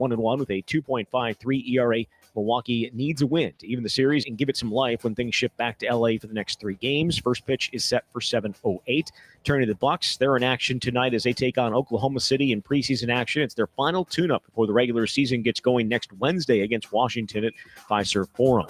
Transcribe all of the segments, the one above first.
1-1 with a 2.53 ERA. Milwaukee needs a win to even the series and give it some life when things shift back to LA for the next 3 games. First pitch is set for 7:08. Turning to the Bucks, they're in action tonight as they take on Oklahoma City in preseason action. It's their final tune-up before the regular season gets going next Wednesday against Washington at Fiserv Forum.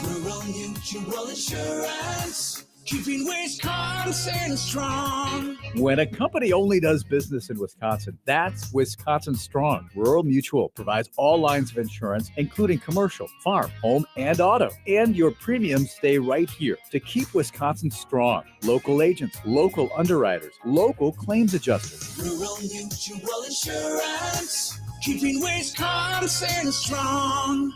Rural Mutual Insurance, keeping Wisconsin strong. When a company only does business in Wisconsin, that's Wisconsin Strong. Rural Mutual provides all lines of insurance, including commercial, farm, home, and auto. And your premiums stay right here to keep Wisconsin strong. Local agents, local underwriters, local claims adjusters. Rural Mutual Insurance, keeping Wisconsin strong.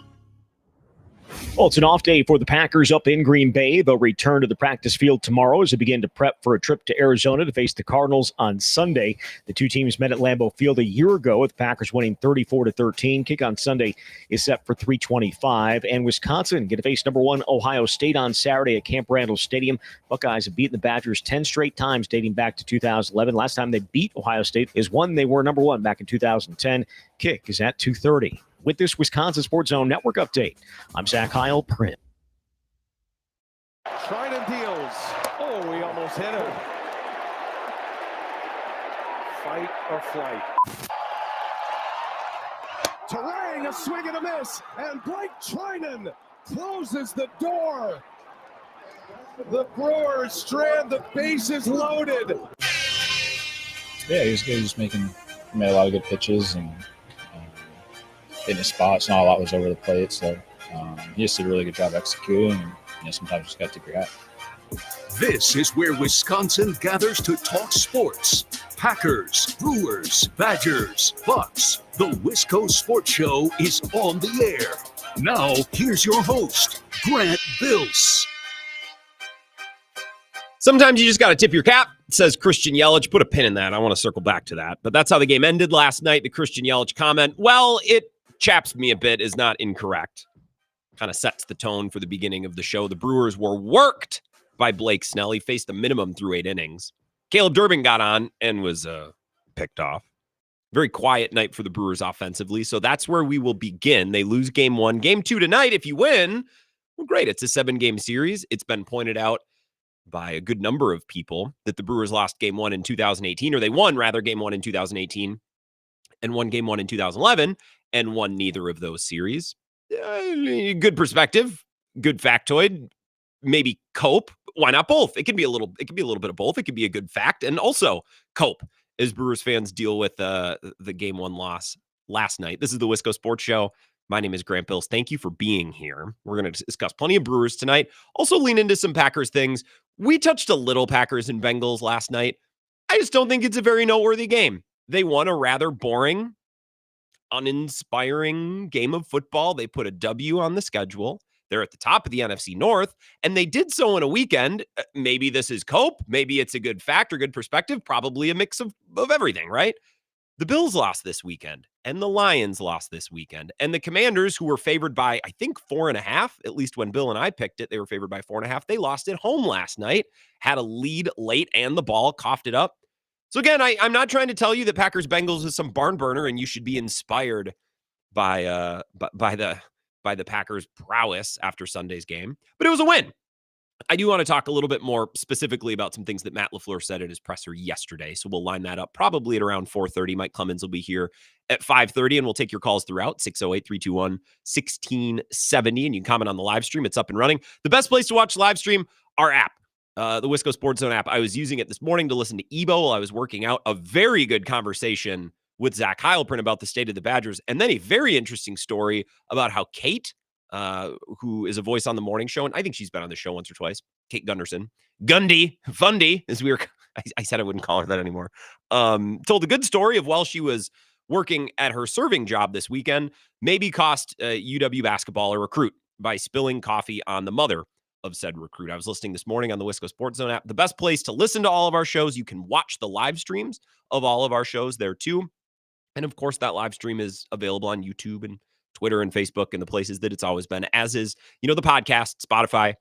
Well, it's an off day for the Packers up in Green Bay. They'll return to the practice field tomorrow as they begin to prep for a trip to Arizona to face the Cardinals on Sunday. The two teams met at Lambeau Field a year ago, with the Packers winning 34-13. Kick on Sunday is set for 3:25. And Wisconsin get to face number 1 Ohio State on Saturday at Camp Randall Stadium. Buckeyes have beaten the Badgers 10 straight times dating back to 2011. Last time they beat Ohio State is when they were number 1 back in 2010. Kick is at 2:30. With this Wisconsin Sports Zone Network update, I'm Zach Heil, Print. Trinan deals. Oh, we almost hit him. Fight or flight. Terang, a swing and a miss, and Blake Trinan closes the door. The Brewers strand, the bases loaded. Yeah, he was good. He was made a lot of good pitches and hitting his spots. Not a lot was over the plate, so he just did a really good job executing, and sometimes just got to react. This is where Wisconsin gathers to talk sports. Packers, Brewers, Badgers, Bucks. The Wisco Sports Show is on the air. Now, here's your host, Grant Bills. Sometimes you just got to tip your cap, says Christian Yelich. Put a pin in that. I want to circle back to that. But that's how the game ended last night. The Christian Yelich comment, well, it chaps me a bit, is not incorrect. Kind of sets the tone for the beginning of the show. The Brewers were worked by Blake Snell. He faced a minimum through 8 innings. Caleb Durbin got on and was picked off. Very quiet night for the Brewers offensively. So that's where we will begin. They lose game 1. Game 2 tonight, if you win, well, great. It's a 7-game series. It's been pointed out by a good number of people that the Brewers lost game 1 in 2018, or they won, rather, game 1 in 2018 and won game 1 in 2011 and won neither of those series. Good perspective, good factoid, maybe cope. Why not both? It could be a little bit of both. It could be a good fact and also cope as Brewers fans deal with the game 1 loss last night. This is the Wisco Sports Show. My name is Grant Bills. Thank you for being here. We're going to discuss plenty of Brewers tonight. Also lean into some Packers things. We touched a little Packers and Bengals last night. I just don't think it's a very noteworthy game. They won a rather boring, uninspiring game of football. They put a W on the schedule. They're at the top of the NFC North, and they did so in a weekend. Maybe this is cope. Maybe it's a good fact or good perspective. Probably a mix of everything, right? The Bills lost this weekend, and the Lions lost this weekend, and the Commanders, who were favored by, I think, 4.5, at least when Bill and I picked it, they were favored by 4.5. They lost at home last night, had a lead late, and the ball coughed it up. So again, I'm not trying to tell you that Packers Bengals is some barn burner, and you should be inspired by the Packers' prowess after Sunday's game, but it was a win. I do want to talk a little bit more specifically about some things that Matt LaFleur said at his presser yesterday. So we'll line that up probably at around 4:30. Mike Clemens will be here at 5:30, and we'll take your calls throughout, 608-321-1670. And you can comment on the live stream. It's up and running. The best place to watch the live stream, our app, the Wisco Sports Zone app. I was using it this morning to listen to Ebo while I was working out. A very good conversation with Zach Heilprin about the state of the Badgers, and then a very interesting story about how Kate, who is a voice on the morning show, and I think she's been on the show once or twice, Kate Gunderson, Fundy, as I said I wouldn't call her that anymore, told a good story of while she was working at her serving job this weekend, maybe cost UW basketball a recruit by spilling coffee on the mother of said recruit. I was listening this morning on the Wisco Sports Zone app, the best place to listen to all of our shows. You can watch the live streams of all of our shows there too. And of course, that live stream is available on YouTube and Twitter and Facebook and the places that it's always been, as is, the podcast, Spotify,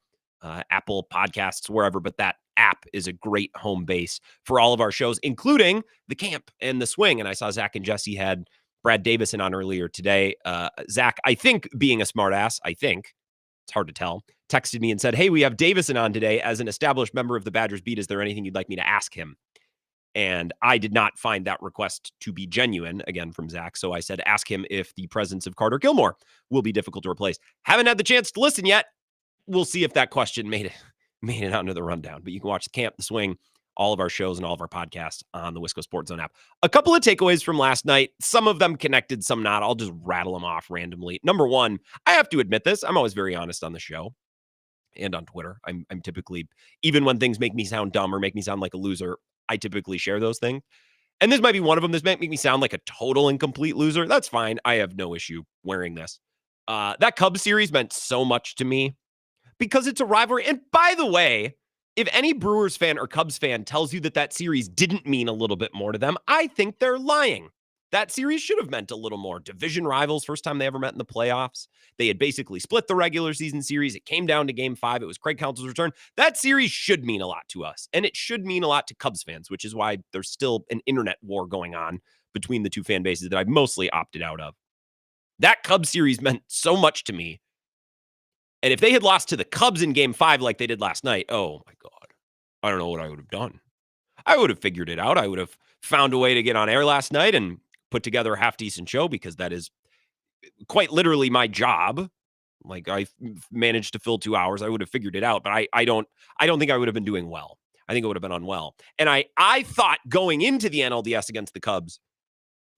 Apple Podcasts, wherever, but that app is a great home base for all of our shows, including the camp and the swing. And I saw Zach and Jesse had Brad Davison on earlier today. Zach, I think being a smartass, it's hard to tell, texted me and said, hey, we have Davison on today as an established member of the Badgers beat. Is there anything you'd like me to ask him? And I did not find that request to be genuine, again, from Zach. So I said, ask him if the presence of Carter Gilmore will be difficult to replace. Haven't had the chance to listen yet. We'll see if that question made it onto the rundown. But you can watch the camp, the swing, all of our shows and all of our podcasts on the Wisco Sports Zone app. A couple of takeaways from last night. Some of them connected, some not. I'll just rattle them off randomly. Number one, I have to admit this. I'm always very honest on the show and on Twitter. I'm typically, even when things make me sound dumb or make me sound like a loser, I typically share those things. And this might be one of them. This might make me sound like a total and complete loser. That's fine. I have no issue wearing this. That Cubs series meant so much to me because it's a rivalry. And by the way, if any Brewers fan or Cubs fan tells you that series didn't mean a little bit more to them, I think they're lying. That series should have meant a little more. Division rivals, first time they ever met in the playoffs. They had basically split the regular season series. It came down to game 5. It was Craig Counsell's return. That series should mean a lot to us, and it should mean a lot to Cubs fans, which is why there's still an internet war going on between the two fan bases that I've mostly opted out of. That Cubs series meant so much to me. And if they had lost to the Cubs in game 5 like they did last night, oh my God, I don't know what I would have done. I would have figured it out. I would have found a way to get on air last night and put together a half-decent show because that is quite literally my job. Like I managed to fill 2 hours. I would have figured it out, but I don't think I would have been doing well. I think I would have been unwell. And I thought going into the NLDS against the Cubs,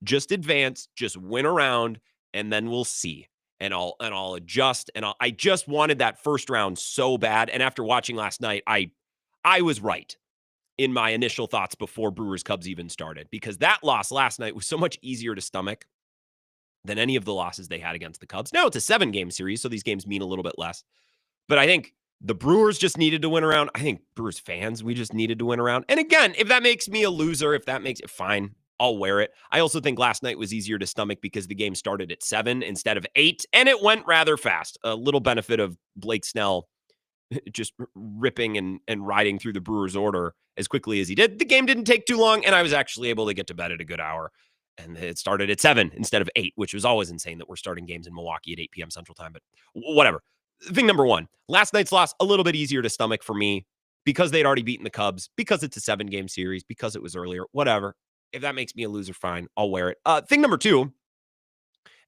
just advance, just win around, and then we'll see. And I'll adjust. And I just wanted that first round so bad. And after watching last night, I was right in my initial thoughts before Brewers Cubs even started, because that loss last night was so much easier to stomach than any of the losses they had against the Cubs. Now it's a 7-game series, so these games mean a little bit less. But I think the Brewers just needed to win around. I think Brewers fans, we just needed to win around. And again, if that makes me a loser, if that makes it fine, I'll wear it. I also think last night was easier to stomach because the game started at 7 instead of 8, and it went rather fast. A little benefit of Blake Snell just ripping and riding through the Brewers order as quickly as he did. The game didn't take too long, and I was actually able to get to bed at a good hour. And it started at 7 instead of 8, which was always insane that we're starting games in Milwaukee at 8 p.m. Central Time. But whatever. Thing number one, last night's loss, a little bit easier to stomach for me because they'd already beaten the Cubs, because it's a 7-game series, because it was earlier, whatever. If that makes me a loser, fine, I'll wear it. Thing number two,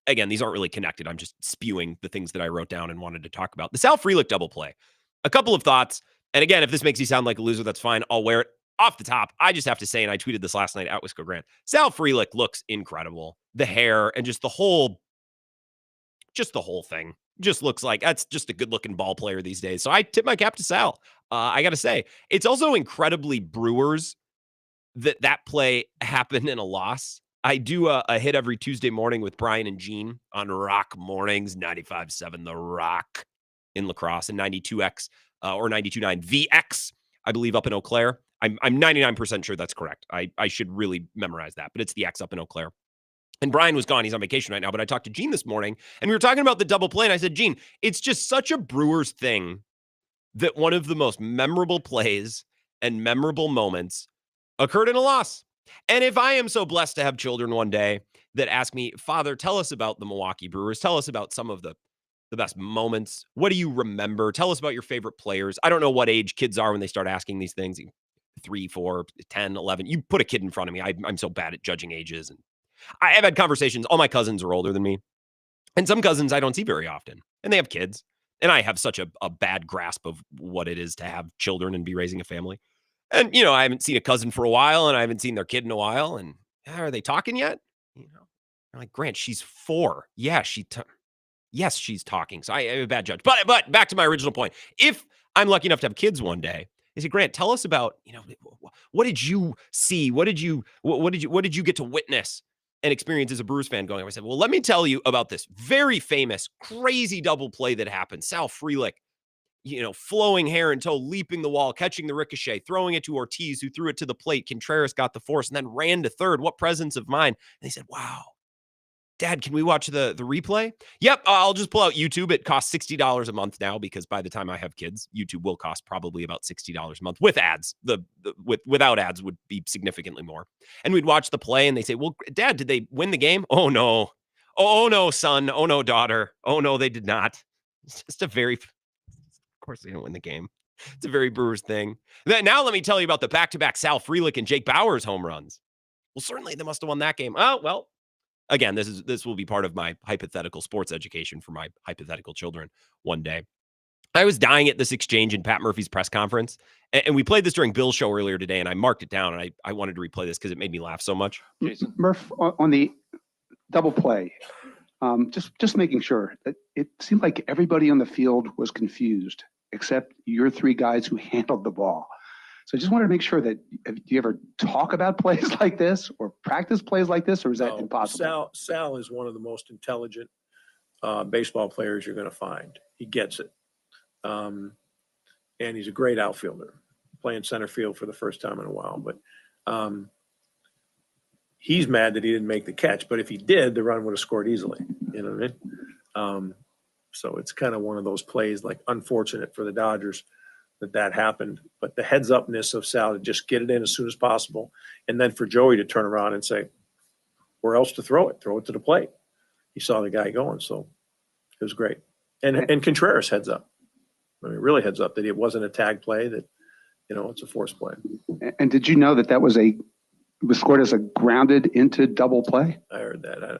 again, these aren't really connected. I'm just spewing the things that I wrote down and wanted to talk about. The Sal Frelick double play. A couple of thoughts. And again, if this makes you sound like a loser, that's fine. I'll wear it. Off the top, I just have to say, and I tweeted this last night at Wisco Grant, Sal Frelick looks incredible. The hair and just the whole thing just looks like that's just a good-looking ball player these days. So I tip my cap to Sal. I got to say, it's also incredibly Brewers that play happened in a loss. I do a hit every Tuesday morning with Brian and Gene on Rock Mornings, 95.7 The Rock in La Crosse, and 92X or 92.9 VX, I believe, up in Eau Claire. I'm 99% sure that's correct. I should really memorize that, but it's the X up in Eau Claire. And Brian was gone. He's on vacation right now, but I talked to Gene this morning, and we were talking about the double play, and I said, Gene, it's just such a Brewers thing that one of the most memorable plays and memorable moments occurred in a loss. And if I am so blessed to have children one day that ask me, Father, tell us about the Milwaukee Brewers. Tell us about some of the best moments. What do you remember? Tell us about your favorite players. I don't know what age kids are when they start asking these things. 3, 4, 10, 11. You put a kid in front of me. I'm so bad at judging ages. And I've had conversations. All my cousins are older than me. And some cousins I don't see very often. And they have kids. And I have such a bad grasp of what it is to have children and be raising a family. And, you know, I haven't seen a cousin for a while, and I haven't seen their kid in a while. And are they talking yet? You know, I'm like, Grant, she's 4. Yeah, yes, she's talking. So I am a bad judge. But back to my original point. If I'm lucky enough to have kids one day, I said, Grant, tell us about, you know, what did you see? What did you get to witness and experience as a Brewers fan going? I said, well, let me tell you about this very famous, crazy double play that happened. Sal Frelick, you know, flowing hair and toe, leaping the wall, catching the ricochet, throwing it to Ortiz, who threw it to the plate. Contreras got the force and then ran to third. What presence of mind? And they said, wow, Dad, can we watch the replay? Yep, I'll just pull out YouTube. It costs $60 a month now because by the time I have kids, YouTube will cost probably about $60 a month with ads. Without ads would be significantly more. And we'd watch the play and they say, well, Dad, did they win the game? Oh, no. Oh, no, son. Oh, no, daughter. Oh, no, they did not. It's just of course they don't win the game. It's a very Brewers thing. Now let me tell you about the back-to-back Sal Frelick and Jake Bauers home runs. Well, certainly they must have won that game. Oh, well. Again, this will be part of my hypothetical sports education for my hypothetical children one day. I was dying at this exchange in Pat Murphy's press conference, and we played this during Bill's show earlier today, and I marked it down, and I wanted to replay this because it made me laugh so much. Jason. Murph, on the double play, just making sure that it seemed like everybody on the field was confused except your three guys who handled the ball. So I just wanted to make sure that, do you ever talk about plays like this or practice plays like this, or is that impossible? Sal is one of the most intelligent baseball players you're going to find. He gets it. And he's a great outfielder, playing center field for the first time in a while. But he's mad that he didn't make the catch. But if he did, the run would have scored easily. You know what I mean? So it's kind of one of those plays, like, unfortunate for the Dodgers that happened, but the heads upness of Sal to just get it in as soon as possible. And then for Joey to turn around and say, where else to throw it to the plate. He saw the guy going. So it was great. And Contreras heads up. I mean, really heads up that it wasn't a tag play, that, it's a force play. And did you know that was scored as a grounded into double play? I heard that.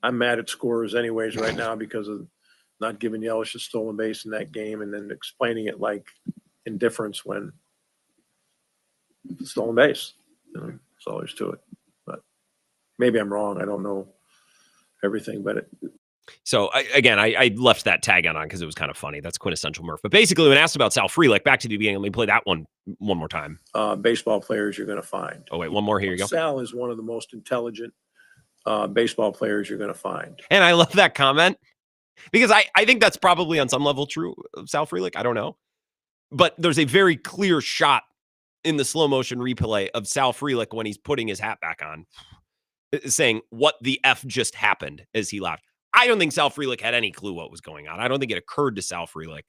I'm mad at scorers anyways right now because of not giving Yelich a stolen base in that game and then explaining it like indifference when it's a stolen base. That's all there's to it. But maybe I'm wrong. I don't know everything, but So I left that tag on because it was kind of funny. That's quintessential Murph. But basically, when asked about Sal Frelick, back to the beginning, let me play that one more time. Baseball players you're going to find. Oh, wait, one more. Here you go. Sal is one of the most intelligent baseball players you're going to find. And I love that comment because I think that's probably on some level true of Sal Frelick. I don't know. But there's a very clear shot in the slow motion replay of Sal Frelick when he's putting his hat back on, saying, what the F just happened, as he laughed. I don't think Sal Frelick had any clue what was going on. I don't think it occurred to Sal Frelick.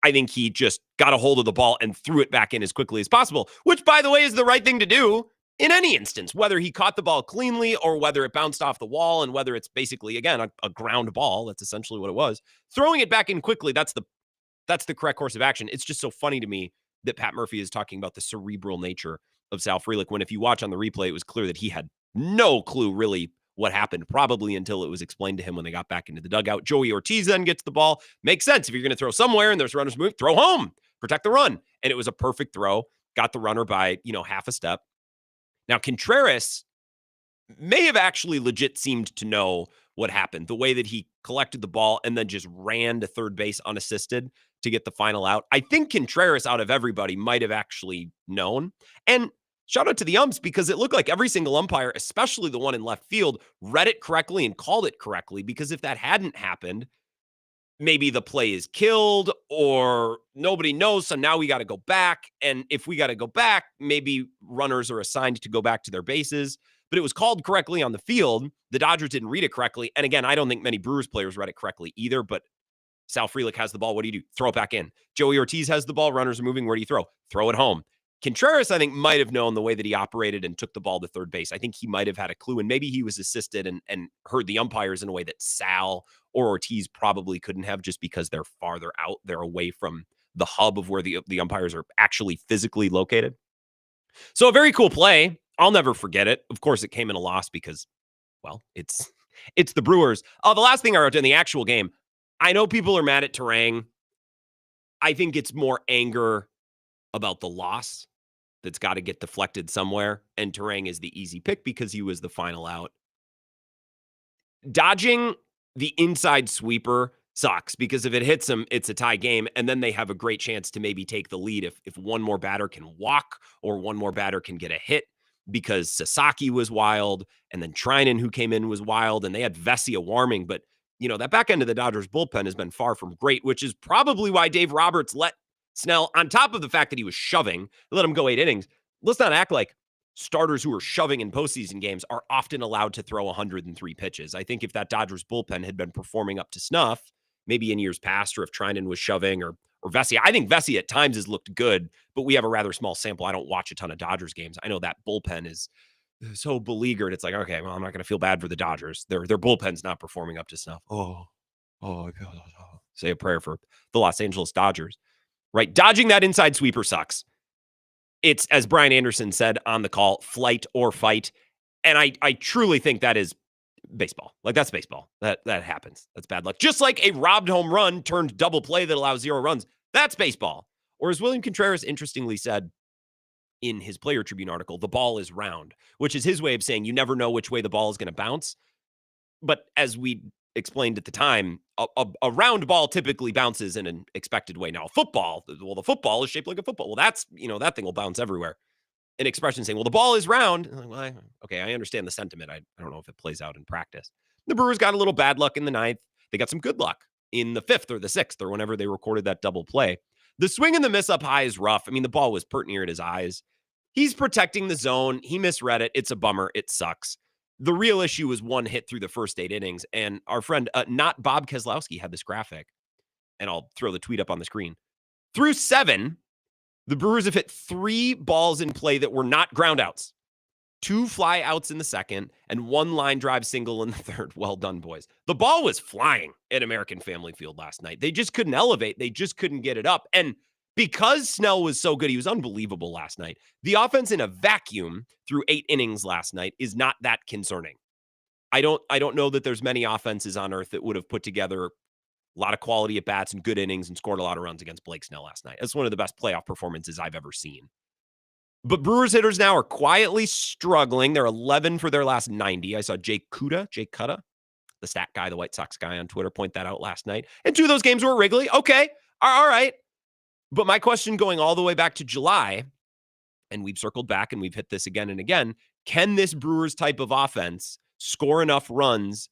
I think he just got a hold of the ball and threw it back in as quickly as possible, which, by the way, is the right thing to do in any instance, whether he caught the ball cleanly or whether it bounced off the wall and whether it's basically, again, a ground ball. That's essentially what it was. Throwing it back in quickly, that's the correct course of action. It's just so funny to me that Pat Murphy is talking about the cerebral nature of Sal Frelick when, if you watch on the replay, it was clear that he had no clue really what happened, probably until it was explained to him when they got back into the dugout. Joey Ortiz then gets the ball. Makes sense. If you're going to throw somewhere and there's runners moving, throw home, protect the run. And it was a perfect throw. Got the runner by, half a step. Now, Contreras may have actually legit seemed to know what happened. The way that he collected the ball and then just ran to third base unassisted to get the final out. I think Contreras, out of everybody, might have actually known. And shout out to the umps, because it looked like every single umpire, especially the one in left field, read it correctly and called it correctly. Because if that hadn't happened, maybe the play is killed or nobody knows. So now we got to go back. And if we got to go back, maybe runners are assigned to go back to their bases. But it was called correctly on the field. The Dodgers didn't read it correctly. And again, I don't think many Brewers players read it correctly either. But Sal Frelick has the ball. What do you do? Throw it back in. Joey Ortiz has the ball. Runners are moving. Where do you throw? Throw it home. Contreras, I think, might have known the way that he operated and took the ball to third base. I think he might have had a clue, and maybe he was assisted and heard the umpires in a way that Sal or Ortiz probably couldn't have, just because they're farther out. They're away from the hub of where the umpires are actually physically located. So a very cool play. I'll never forget it. Of course, it came in a loss because, well, it's the Brewers. The last thing I wrote in the actual game, I know people are mad at Terang. I think it's more anger about the loss that's got to get deflected somewhere. And Terang is the easy pick because he was the final out. Dodging the inside sweeper sucks, because if it hits them, it's a tie game. And then they have a great chance to maybe take the lead if one more batter can walk or one more batter can get a hit, because Sasaki was wild. And then Trinan, who came in, was wild. And they had Vesia warming. But, that back end of the Dodgers bullpen has been far from great, which is probably why Dave Roberts let Snell, on top of the fact that he was shoving, let him go 8 innings. Let's not act like starters who are shoving in postseason games are often allowed to throw 103 pitches. I think if that Dodgers bullpen had been performing up to snuff, maybe in years past, or if Trinan was shoving or Vesey. I think Vesey at times has looked good, but we have a rather small sample. I don't watch a ton of Dodgers games. I know that bullpen is so beleaguered. It's like, okay, well, I'm not going to feel bad for the Dodgers. Their bullpen's not performing up to snuff. Say a prayer for the Los Angeles Dodgers, right? Dodging that inside sweeper sucks. It's, as Brian Anderson said on the call, flight or fight. And I truly think that is baseball. Like, that's baseball. That happens. That's bad luck. Just like a robbed home run turned double play that allows 0 runs. That's baseball. Or as William Contreras interestingly said in his Player Tribune article, the ball is round, which is his way of saying you never know which way the ball is going to bounce. But as we explained at the time, a round ball typically bounces in an expected way. Now, football, well, the football is shaped like a football. Well, that's, that thing will bounce everywhere. An expression saying, well, the ball is round. Well, okay, I understand the sentiment. I don't know if it plays out in practice. The Brewers got a little bad luck in the 9th. They got some good luck in the 5th or the 6th or whenever they recorded that double play. The swing and the miss up high is rough. I mean, the ball was pert near at his eyes. He's protecting the zone. He misread it. It's a bummer. It sucks. The real issue was one hit through the first 8 innings. And our friend, not Bob Keselowski, had this graphic. And I'll throw the tweet up on the screen. Through 7, the Brewers have hit 3 balls in play that were not ground outs. 2 fly outs in the 2nd and 1 line drive single in the 3rd. Well done, boys. The ball was flying at American Family Field last night. They just couldn't elevate. They just couldn't get it up. And because Snell was so good, he was unbelievable last night. The offense in a vacuum through 8 innings last night is not that concerning. I don't know that there's many offenses on earth that would have put together a lot of quality at bats and good innings and scored a lot of runs against Blake Snell last night. That's one of the best playoff performances I've ever seen. But Brewers hitters now are quietly struggling. They're 11 for their last 90. I saw Jay Cutta, the stat guy, the White Sox guy on Twitter, point that out last night. And 2 of those games were at Wrigley. Okay, all right. But my question going all the way back to July, and we've circled back and we've hit this again and again, can this Brewers type of offense score enough runs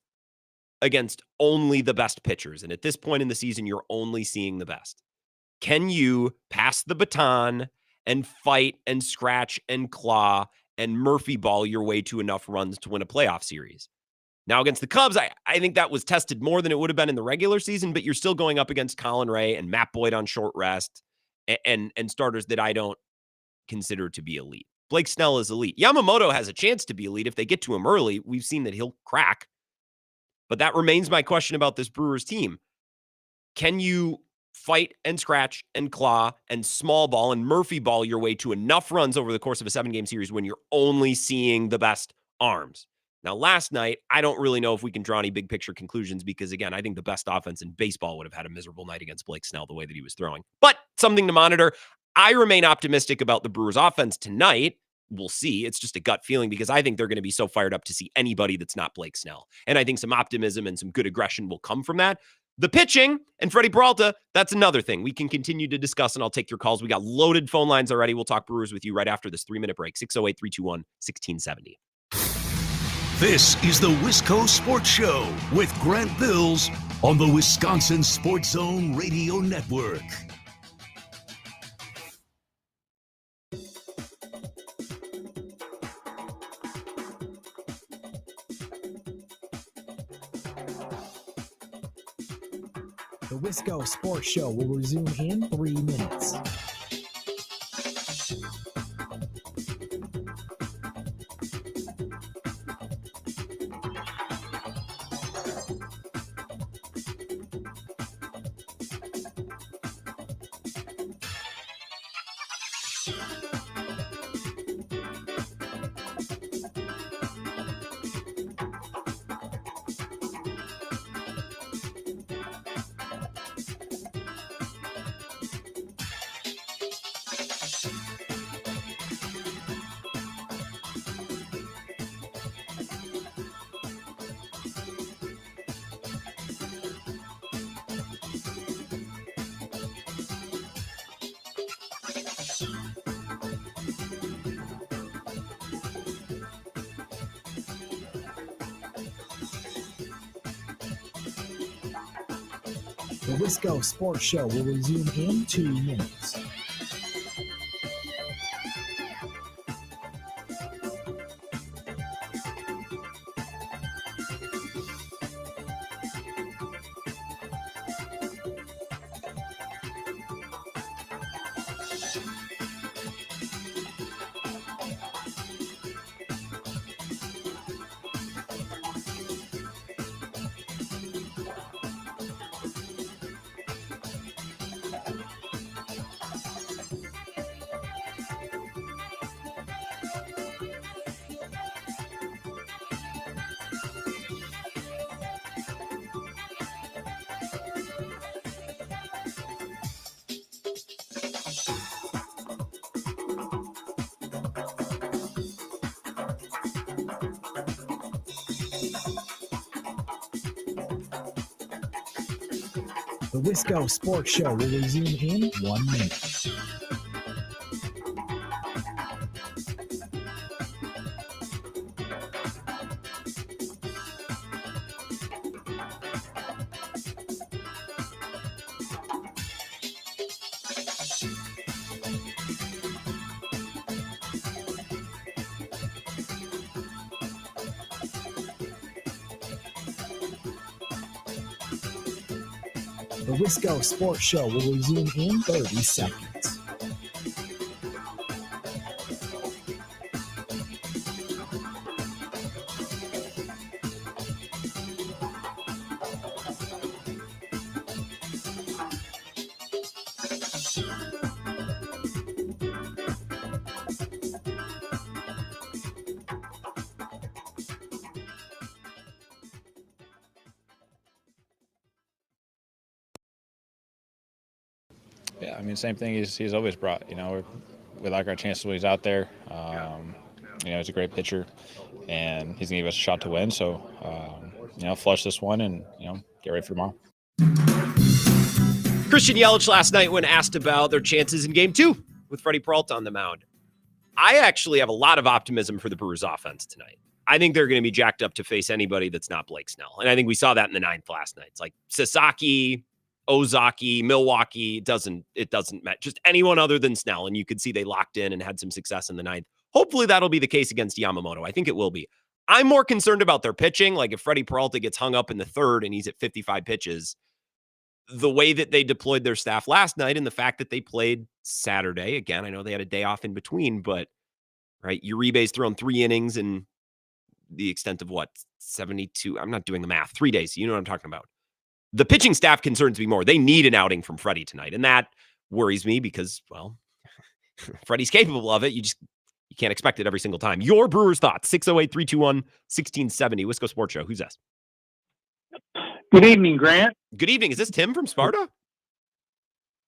against only the best pitchers? And at this point in the season, you're only seeing the best. Can you pass the baton and fight and scratch and claw and Murphy ball your way to enough runs to win a playoff series? Now, against the Cubs, I think that was tested more than it would have been in the regular season, but you're still going up against Colin Ray and Matt Boyd on short rest and starters that I don't consider to be elite. Blake Snell is elite. Yamamoto has a chance to be elite. If they get to him early, we've seen that he'll crack. But that remains my question about this Brewers team. Can you fight and scratch and claw and small ball and Murphy ball your way to enough runs over the course of a 7-game series when you're only seeing the best arms? Now, last night, I don't really know if we can draw any big picture conclusions because, again, I think the best offense in baseball would have had a miserable night against Blake Snell the way that he was throwing. But something to monitor. I remain optimistic about the Brewers offense tonight. We'll see. It's just a gut feeling because I think they're going to be so fired up to see anybody that's not Blake Snell. And I think some optimism and some good aggression will come from that. The pitching and Freddie Peralta, that's another thing we can continue to discuss, and I'll take your calls. We got loaded phone lines already. We'll talk Brewers with you right after this 3-minute break. 608-321-1670. This is the Wisco Sports Show with Grant Bills on the Wisconsin Sports Zone Radio Network. The Wisco Sports Show will resume in 3 minutes. The Wisco Sports Show will resume in 2 minutes. The Wisco Sports Show will resume in 1 minute. The Wisco Sports Show will resume in 30 seconds. Yeah, I mean, same thing he's always brought. We like our chances when he's out there. He's a great pitcher, and he's going to give us a shot to win. So, flush this one and, get ready for tomorrow. Christian Yelich last night when asked about their chances in Game 2 with Freddie Peralta on the mound. I actually have a lot of optimism for the Brewers offense tonight. I think they're going to be jacked up to face anybody that's not Blake Snell. And I think we saw that in the 9th last night. It's like Sasaki, Ozaki, Milwaukee, it doesn't matter. Just anyone other than Snell. And you could see they locked in and had some success in the 9th. Hopefully that'll be the case against Yamamoto. I think it will be. I'm more concerned about their pitching. Like if Freddie Peralta gets hung up in the 3rd and he's at 55 pitches, the way that they deployed their staff last night and the fact that they played Saturday, again, I know they had a day off in between, but right, Uribe's thrown 3 innings and the extent of 72, I'm not doing the math, 3 days. You know what I'm talking about. The pitching staff concerns me more. They need an outing from Freddie tonight. And that worries me because, well, Freddie's capable of it. You can't expect it every single time. Your Brewers thoughts, 608-321-1670, Wisco Sports Show. Who's this? Good evening, Grant. Good evening. Is this Tim from Sparta?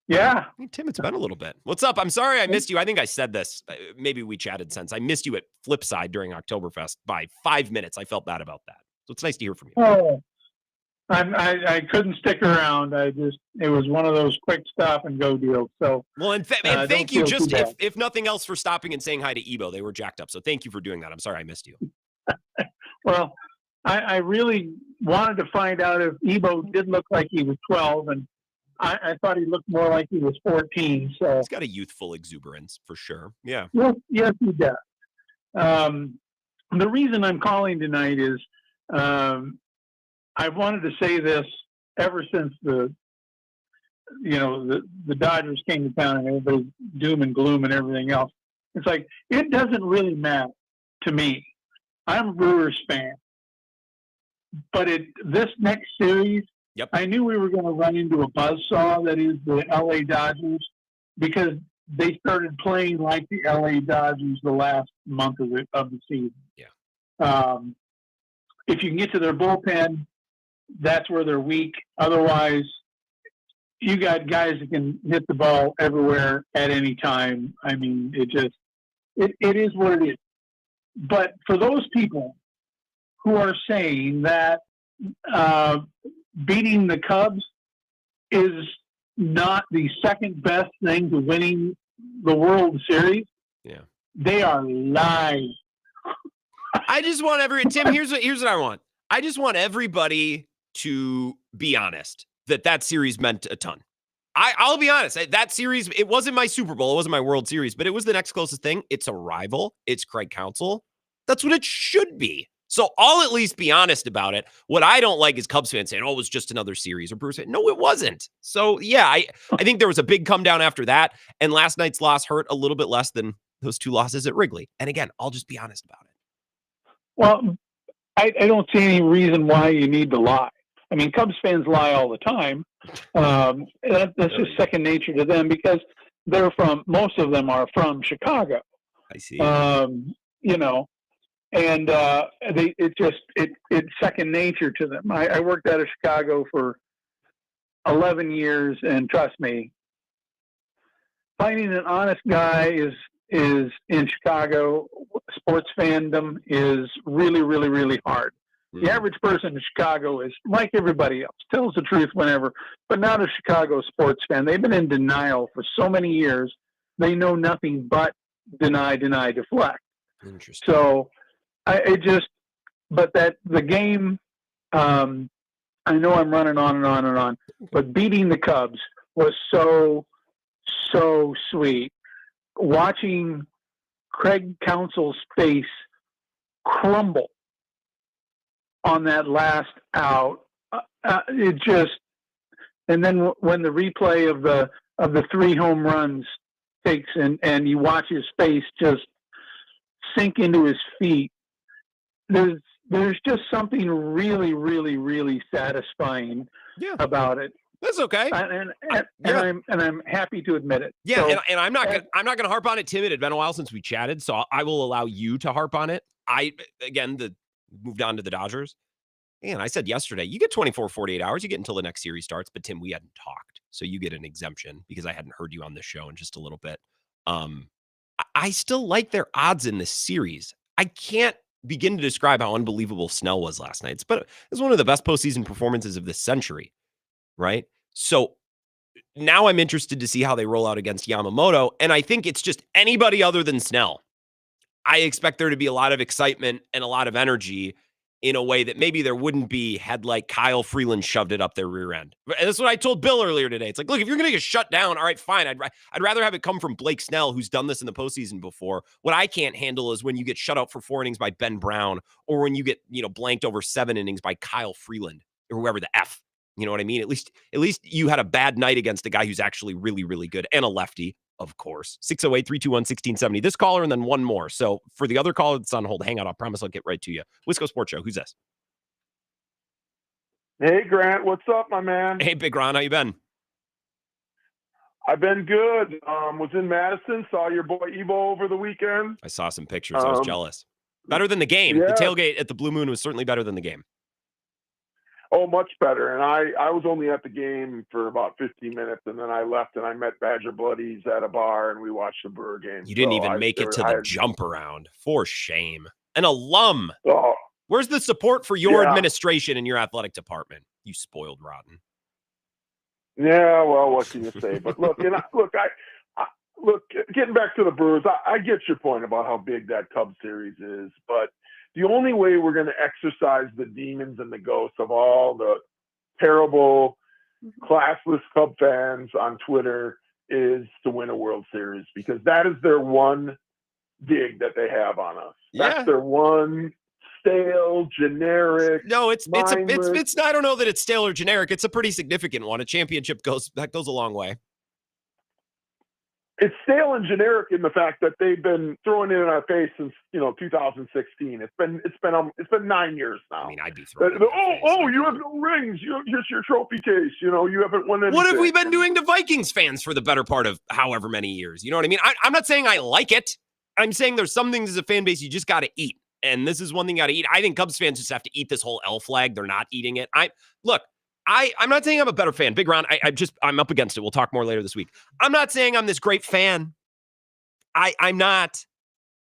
Yeah. Hey, Tim, it's been a little bit. What's up? I'm sorry I missed you. I think I said this. Maybe we chatted since. I missed you at Flipside during Oktoberfest by 5 minutes. I felt bad about that. So it's nice to hear from you. Oh, I couldn't stick around. It was one of those quick stop and go deals. So well, and thank you. Just if nothing else, for stopping and saying hi to Ebo. They were jacked up. So thank you for doing that. I'm sorry I missed you. Well, I really wanted to find out if Ebo did look like he was 12, and I thought he looked more like he was 14. So he's got a youthful exuberance for sure. Yeah. Yes, he does. The reason I'm calling tonight is I wanted to say this ever since the Dodgers came to town and everybody's doom and gloom and everything else. It's like, it doesn't really matter to me. I'm a Brewers fan. But this next series, yep, I knew we were going to run into a buzzsaw that is the LA Dodgers, because they started playing like the LA Dodgers the last month of the season. Yeah. If you can get to their bullpen, that's where they're weak. Otherwise, you got guys that can hit the ball everywhere at any time. I mean, it is what it is. But for those people who are saying that beating the Cubs is not the second best thing to winning the World Series, yeah, they are lying. I just want Tim, here's what I want. I just want everybody to be honest that series meant a ton. I'll be honest. That series, it wasn't my Super Bowl. It wasn't my World Series, but it was the next closest thing. It's a rival. It's Craig Counsell. That's what it should be. So I'll at least be honest about it. What I don't like is Cubs fans saying, oh, it was just another series, or Bruce saying, no, it wasn't. So yeah, I think there was a big come down after that. And last night's loss hurt a little bit less than those 2 losses at Wrigley. And again, I'll just be honest about it. Well, I don't see any reason why you need to lie. I mean, Cubs fans lie all the time. That's just second nature to them, because most of them are from Chicago. I see. And it's second nature to them. I worked out of Chicago for 11 years, and trust me, finding an honest guy is in Chicago. Sports fandom is really, really, really hard. The average person in Chicago is like everybody else, tells the truth whenever, but not a Chicago sports fan. They've been in denial for so many years. They know nothing but deny, deflect. Interesting. So but the game, I know I'm running on and on and on, but beating the Cubs was so sweet. Watching Craig Counsell's face crumble on that last out, and then when the replay of the 3 home runs takes and you watch his face just sink into his feet, there's just something really, really, really satisfying about it. That's okay. And I'm happy to admit it. Yeah, so, and I'm not gonna harp on it, Tim. It had been a while since we chatted, so I will allow you to harp on it. Moved on to the Dodgers. And I said yesterday, you get 24, 48 hours, you get until the next series starts. But Tim, we hadn't talked, so you get an exemption because I hadn't heard you on this show in just a little bit. I still like their odds in this series. I can't begin to describe how unbelievable Snell was last night. It's one of the best postseason performances of this century, right? So now I'm interested to see how they roll out against Yamamoto. And I think it's just anybody other than Snell. I expect there to be a lot of excitement and a lot of energy in a way that maybe there wouldn't be had like Kyle Freeland shoved it up their rear end. And that's what I told Bill earlier today. It's like, look, if you're going to get shut down, all right, fine. I'd rather have it come from Blake Snell, who's done this in the postseason before. What I can't handle is when you get shut out for 4 innings by Ben Brown, or when you get, blanked over 7 innings by Kyle Freeland or whoever the F. You know what I mean? At least you had a bad night against a guy who's actually really, really good and a lefty. Of course. 608-321-1670. This caller and then one more. So for the other caller that's on hold, hang on. I promise I'll get right to you. Wisco Sports Show. Who's this? Hey, Grant. What's up, my man? Hey, Big Ron. How you been? I've been good. Was in Madison. Saw your boy Evo over the weekend. I saw some pictures. I was jealous. Better than the game. Yeah. The tailgate at the Blue Moon was certainly better than the game. Oh, much better. And I was only at the game for about 15 minutes, and then I left and I met Badger Buddies at a bar, and we watched the Brewer game. You didn't even make it to the jump around. For shame. An alum. Oh, where's the support for your administration and your athletic department? You spoiled rotten. Yeah, well, what can you say? But look, look, getting back to the Brewers, I get your point about how big that Cubs series is, but the only way we're going to exorcise the demons and the ghosts of all the terrible, classless Cub fans on Twitter is to win a World Series, because that is their one dig that they have on us. Yeah. That's their one stale, generic. No, it's I don't know that it's stale or generic. It's a pretty significant one. A championship goes a long way. It's stale and generic in the fact that they've been throwing it in our face since 2016. It's been 9 years now. I mean, I'd be throwing. You have no rings. Here's your trophy case. You haven't won anything. What have we been doing to Vikings fans for the better part of however many years? You know what I mean? I'm not saying I like it. I'm saying there's some things as a fan base you just got to eat, and this is one thing you got to eat. I think Cubs fans just have to eat this whole L flag. They're not eating it. I'm not saying I'm a better fan. Big Ron, I'm up against it. We'll talk more later this week. I'm not saying I'm this great fan. I'm not.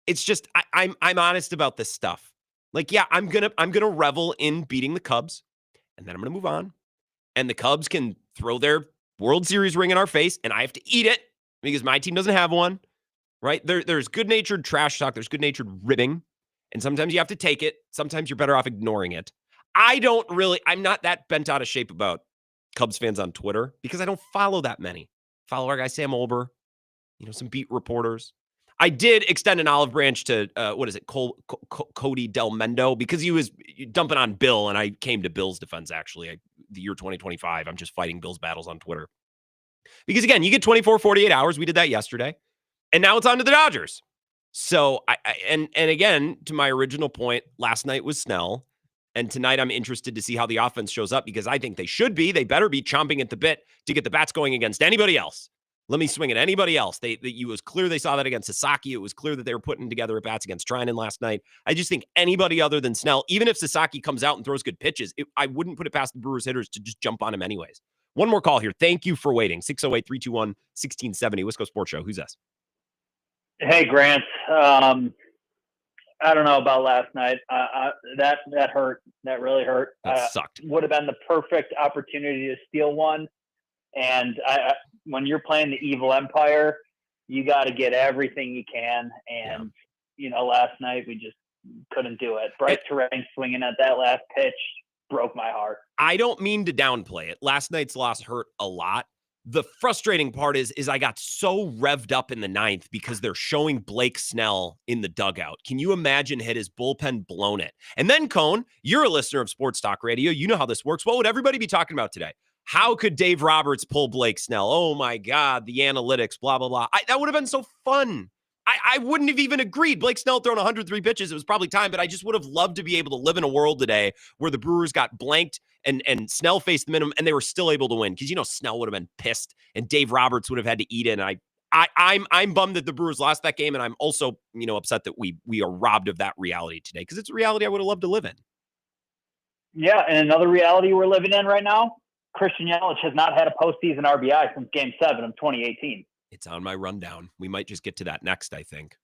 It's just I'm honest about this stuff. Like, yeah, I'm gonna revel in beating the Cubs, and then I'm gonna move on. And the Cubs can throw their World Series ring in our face, and I have to eat it because my team doesn't have one. Right? There's good-natured trash talk. There's good-natured ribbing, and sometimes you have to take it. Sometimes you're better off ignoring it. I'm not that bent out of shape about Cubs fans on Twitter because I don't follow that many. Follow our guy Sam Olber, some beat reporters. I did extend an olive branch to, Cody Del Mendo, because he was dumping on Bill, and I came to Bill's defense, actually. The year 2025, I'm just fighting Bill's battles on Twitter. Because, again, you get 24, 48 hours. We did that yesterday. And now it's on to the Dodgers. So, and again, to my original point, last night was Snell. And tonight I'm interested to see how the offense shows up, because I think they better be chomping at the bit to get the bats going against anybody else. Let me swing at anybody else. It was clear they saw that against Sasaki. It was clear that they were putting together at bats against Trinan last night. I just think anybody other than Snell, even if Sasaki comes out and throws good pitches, I wouldn't put it past the Brewers hitters to just jump on him anyways. One more call here. Thank you for waiting. 608-321-1670. Wisco Sports Show. Who's this? Hey, Grant. I don't know about last night. That hurt. That really hurt. That sucked. Would have been the perfect opportunity to steal one. And when you're playing the evil empire, you got to get everything you can. And, last night we just couldn't do it. Bryce Terrain swinging at that last pitch broke my heart. I don't mean to downplay it. Last night's loss hurt a lot. The frustrating part is I got so revved up in the ninth because they're showing Blake Snell in the dugout. Can you imagine had his bullpen blown it? And then, Cone, you're a listener of Sports Talk Radio. You know how this works. What would everybody be talking about today? How could Dave Roberts pull Blake Snell? Oh, my God, the analytics, blah, blah, blah. That would have been so fun. I wouldn't have even agreed. Blake Snell thrown 103 pitches. It was probably time, but I just would have loved to be able to live in a world today where the Brewers got blanked and Snell faced the minimum and they were still able to win. Because, Snell would have been pissed and Dave Roberts would have had to eat it. And I'm bummed that the Brewers lost that game. And I'm also, upset that we are robbed of that reality today because it's a reality I would have loved to live in. Yeah. And another reality we're living in right now, Christian Yelich has not had a postseason RBI since Game 7 of 2018. It's on my rundown. We might just get to that next, I think.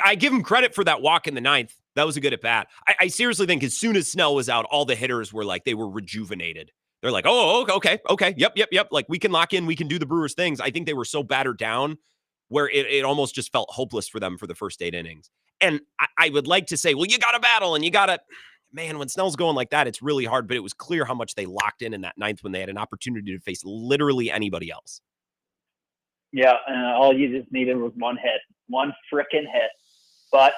I give him credit for that walk in the ninth. That was a good at bat. I seriously think as soon as Snell was out, all the hitters were like, they were rejuvenated. They're like, oh, okay. Yep. Like, we can lock in. We can do the Brewers things. I think they were so battered down where it almost just felt hopeless for them for the first 8 innings. And I would like to say, well, you got to battle and you got to, man, when Snell's going like that, it's really hard. But it was clear how much they locked in that ninth when they had an opportunity to face literally anybody else. Yeah, and all you just needed was one hit, one frickin' hit. But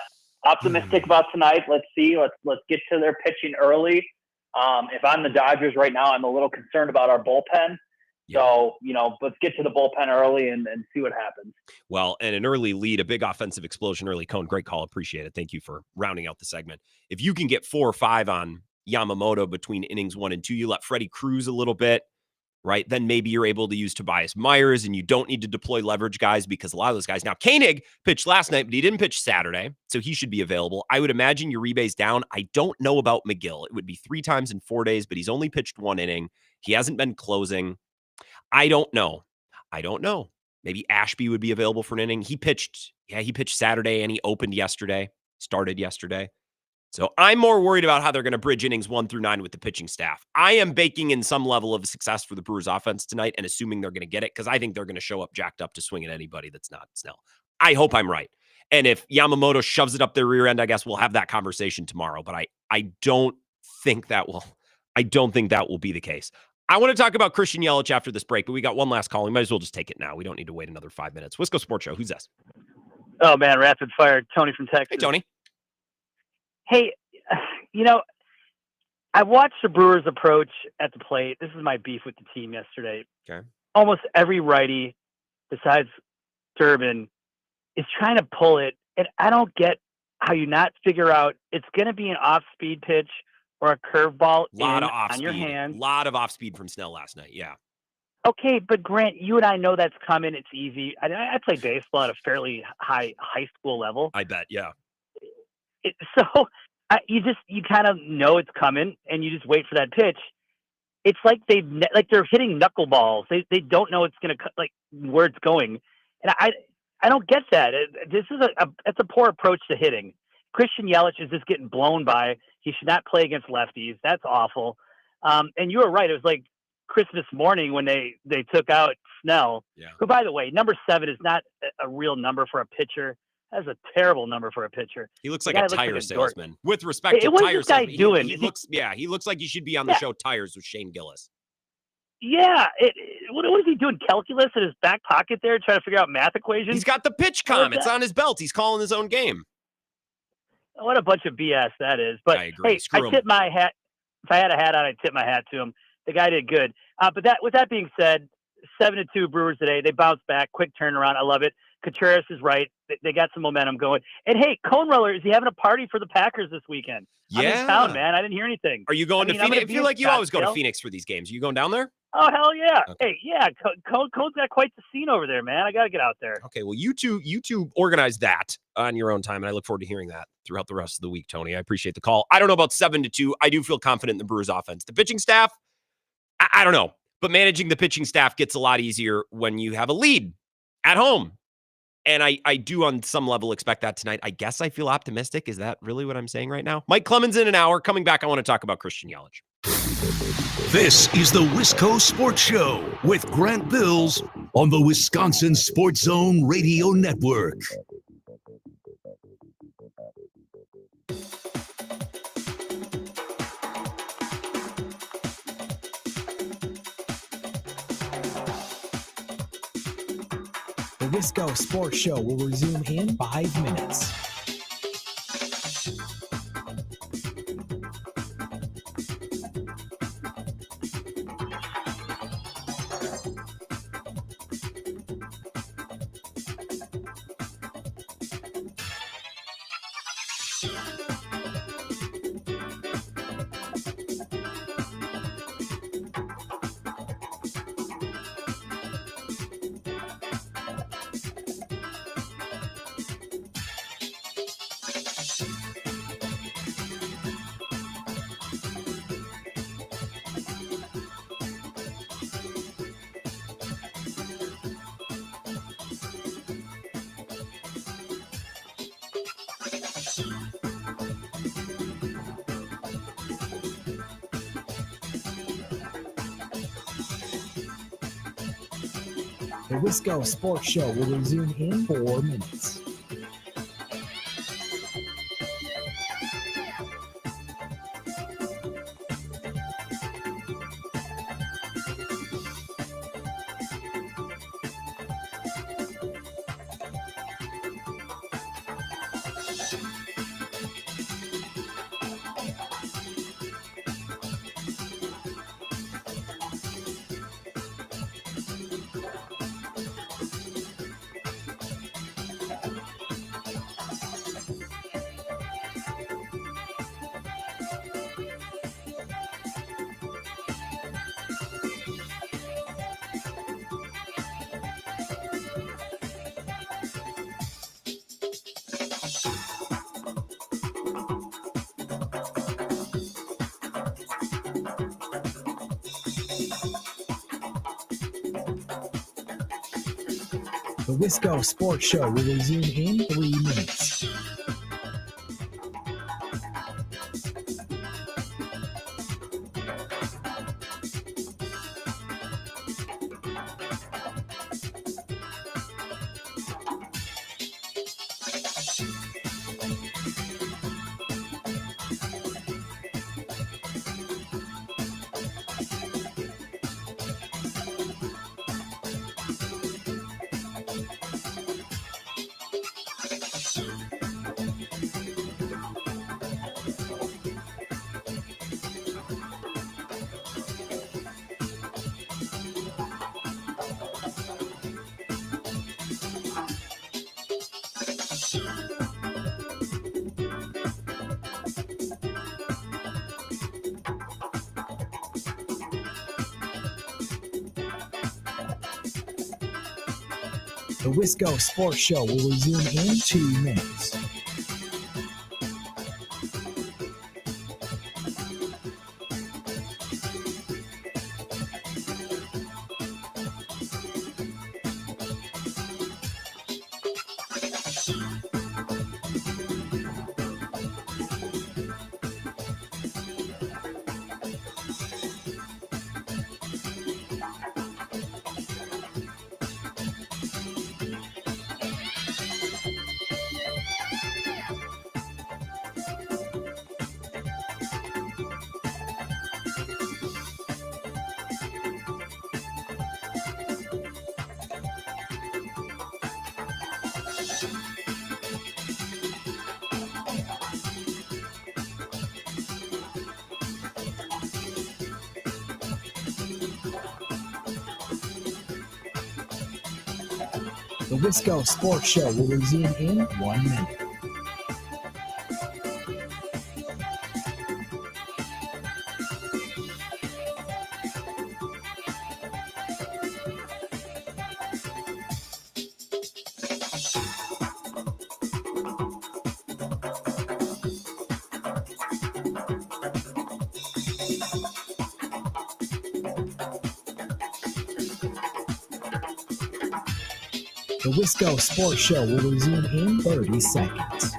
optimistic about tonight. Let's see. Let's get to their pitching early. If I'm the Dodgers right now, I'm a little concerned about our bullpen. Yeah. So, let's get to the bullpen early and see what happens. Well, and an early lead, a big offensive explosion early. Cone, great call. Appreciate it. Thank you for rounding out the segment. If you can get 4 or 5 on Yamamoto between innings 1 and 2, you let Freddie cruise a little bit. Right, then maybe you're able to use Tobias Myers and you don't need to deploy leverage guys because a lot of those guys. Now, Koenig pitched last night, but he didn't pitch Saturday, so he should be available. I would imagine Uribe's down. I don't know about McGill. It would be 3 times in 4 days, but he's only pitched 1 inning. He hasn't been closing. I don't know. Maybe Ashby would be available for an inning. He pitched Saturday and he opened yesterday, started yesterday. So I'm more worried about how they're going to bridge innings 1 through 9 with the pitching staff. I am baking in some level of success for the Brewers offense tonight and assuming they're going to get it because I think they're going to show up jacked up to swing at anybody that's not Snell. I hope I'm right. And if Yamamoto shoves it up their rear end, I guess we'll have that conversation tomorrow. But I don't think that will be the case. I want to talk about Christian Yelich after this break, but we got one last call. We might as well just take it now. We don't need to wait another 5 minutes. Wisco Sports Show. Who's this? Oh, man, rapid fire. Tony from Texas. Hey, Tony. Hey, I watched the Brewers approach at the plate. This is my beef with the team yesterday. Okay. Almost every righty besides Durbin is trying to pull it, and I don't get how you not figure out it's going to be an off-speed pitch or a curveball on your hand. A lot of off-speed from Snell last night, yeah. Okay, but Grant, you and I know that's coming. It's easy. I play baseball at a fairly high school level. I bet, yeah. So you kind of know it's coming, and you just wait for that pitch. It's like they're hitting knuckleballs. They don't know it's going to where it's going, and I don't get that. This is it's a poor approach to hitting. Christian Yelich is just getting blown by. He should not play against lefties. That's awful. And you were right. It was like Christmas morning when they took out Snell. Yeah. Who, by the way, number 7 is not a real number for a pitcher. That's a terrible number for a pitcher. He looks like a tire salesman. With respect to tire salesman, he looks like he should be on the show Tires with Shane Gillis. Yeah. What is he doing? Calculus in his back pocket there, trying to figure out math equations? He's got the pitch com. It's on his belt. He's calling his own game. What a bunch of BS that is. But I agree. Hey, I tip my hat. If I had a hat on, I'd tip my hat to him. The guy did good. But with that being said, 7-2 Brewers today. They bounced back. Quick turnaround. I love it. Contreras is right. They got some momentum going. And hey, Cone Roller, is he having a party for the Packers this weekend? Yeah. I'm in town, man. I didn't hear anything. Are you going to Phoenix? I feel like you always go to Phoenix for these games. Are you going down there? Oh, hell yeah. Okay. Hey, yeah. Cone's got quite the scene over there, man. I got to get out there. Okay, well, you two organize that on your own time, and I look forward to hearing that throughout the rest of the week, Tony. I appreciate the call. I don't know about 7-2. I do feel confident in the Brewers offense. The pitching staff, I don't know. But managing the pitching staff gets a lot easier when you have a lead at home. And I do on some level expect that tonight. I guess I feel optimistic. Is that really what I'm saying right now? Mike Clemens in an hour. Coming back, I want to talk about Christian Yelich. This is the Wisco Sports Show with Grant Bills on the Wisconsin Sports Zone Radio Network. The Wisco Sports Show will resume in 5 minutes. The Wisco Sports Show will resume in 4 minutes. The Wisco Sports Show will resume in 3 minutes. The Wisco Sports Show will resume in 2 minutes. The Wisco Sports Show will resume in 1 minute. The The Wisco Sports Show will resume in 30 seconds.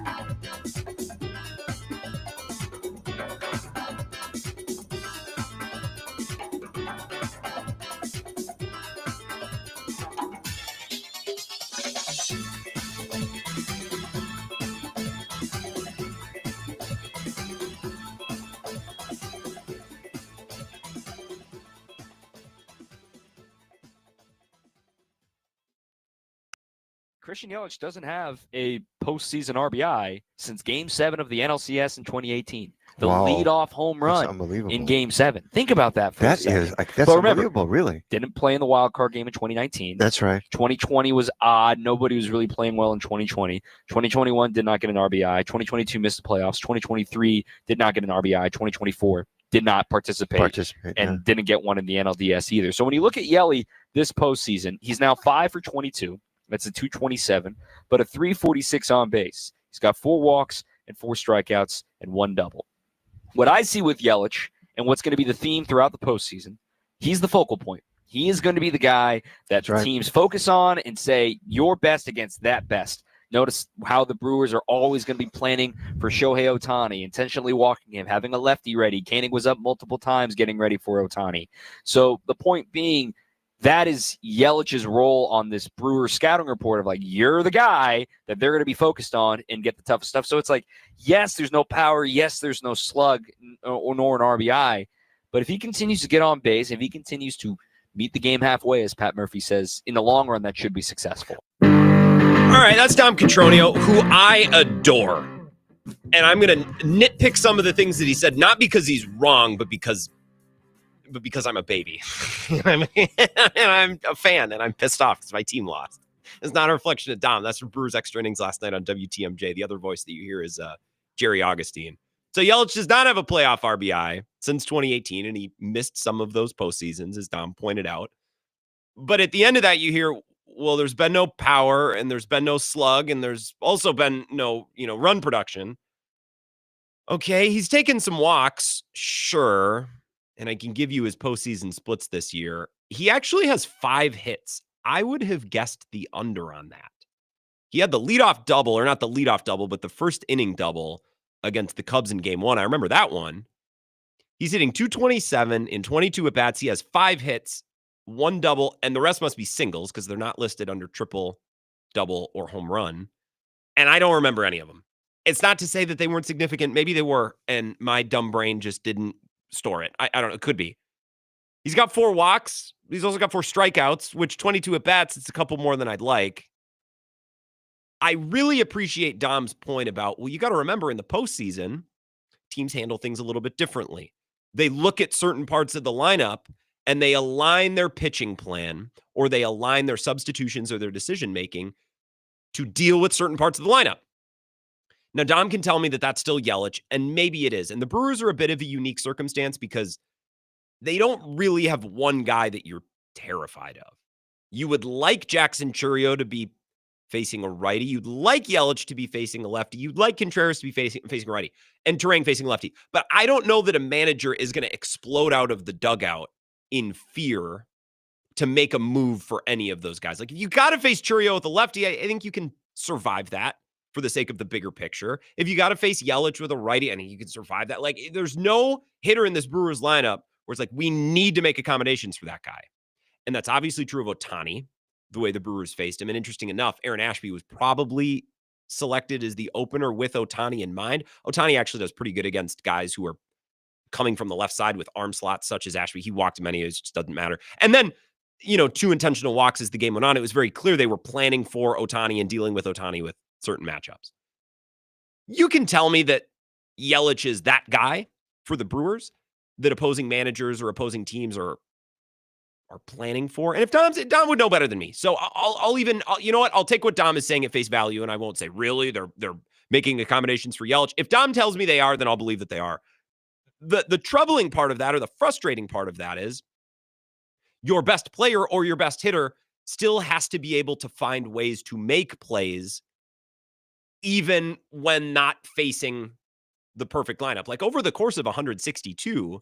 Christian Yelich doesn't have a postseason RBI since Game 7 of the NLCS in 2018. The leadoff home run in Game 7. Think about that for a second. That's unbelievable, really. Didn't play in the wild card game in 2019. That's right. 2020 was odd. Nobody was really playing well in 2020. 2021 did not get an RBI. 2022 missed the playoffs. 2023 did not get an RBI. 2024 did not participate and didn't get one in the NLDS either. So when you look at Yelly this postseason, he's now 5 for 22. That's a 227, but a 346 on base. He's got 4 walks and 4 strikeouts and 1 double. What I see with Yelich and what's going to be the theme throughout the postseason, he's the focal point. He is going to be the guy that teams focus on and say, your best against that best. Notice how the Brewers are always going to be planning for Shohei Ohtani, intentionally walking him, having a lefty ready. Koenig was up multiple times getting ready for Ohtani. So the point being, that is Yelich's role on this Brewers scouting report of like, you're the guy that they're going to be focused on and get the toughest stuff. So it's like, yes, there's no power. Yes, there's no slug or nor an RBI. But if he continues to get on base, if he continues to meet the game halfway, as Pat Murphy says, in the long run, that should be successful. All right, that's Dom Cotroneo, who I adore. And I'm going to nitpick some of the things that he said, not because he's wrong, but because I'm a baby. And I'm a fan, and I'm pissed off because my team lost. It's not a reflection of Dom. That's from Brewers Extra Innings last night on WTMJ. The other voice that you hear is Jerry Augustine. So Yelich does not have a playoff RBI since 2018, and he missed some of those postseasons, as Dom pointed out. But at the end of that, you hear, well, there's been no power, and there's been no slug, and there's also been no, run production. Okay, he's taken some walks, sure. And I can give you his postseason splits this year. He actually has 5 hits. I would have guessed the under on that. He had the leadoff double, or not the leadoff double, but the first inning double against the Cubs in Game 1. I remember that one. He's hitting 227 in 22 at-bats. He has 5 hits, 1 double, and the rest must be singles because they're not listed under triple, double, or home run. And I don't remember any of them. It's not to say that they weren't significant. Maybe they were, and my dumb brain just didn't store it. I don't know. It could be. He's got 4 walks. He's also got 4 strikeouts, which 22 at-bats, it's a couple more than I'd like. I really appreciate Dom's point about, well, you got to remember in the postseason, teams handle things a little bit differently. They look at certain parts of the lineup and they align their pitching plan, or they align their substitutions or their decision-making to deal with certain parts of the lineup. Now, Dom can tell me that that's still Yelich, and maybe it is. And the Brewers are a bit of a unique circumstance because they don't really have one guy that you're terrified of. You would like Jackson Chourio to be facing a righty. You'd like Yelich to be facing a lefty. You'd like Contreras to be facing a righty, and Turang facing a lefty. But I don't know that a manager is going to explode out of the dugout in fear to make a move for any of those guys. Like, if you got to face Chourio with a lefty, I think you can survive that for the sake of the bigger picture. If you got to face Yelich with a righty, I think you can survive that. Like, there's no hitter in this Brewers lineup where it's like, we need to make accommodations for that guy. And that's obviously true of Ohtani, the way the Brewers faced him. And interesting enough, Aaron Ashby was probably selected as the opener with Ohtani in mind. Ohtani actually does pretty good against guys who are coming from the left side with arm slots, such as Ashby. He walked many, it just doesn't matter. And then, 2 intentional walks as the game went on. It was very clear they were planning for Ohtani and dealing with Ohtani with certain matchups. You can tell me that Yelich is that guy for the Brewers that opposing managers or opposing teams are planning for. And if Dom would know better than me. So I'll take what Dom is saying at face value, and I won't say, really, they're making accommodations for Yelich. If Dom tells me they are, then I'll believe that they are. The troubling part of that, or the frustrating part of that, is your best player or your best hitter still has to be able to find ways to make plays even when not facing the perfect lineup. Like, over the course of 162,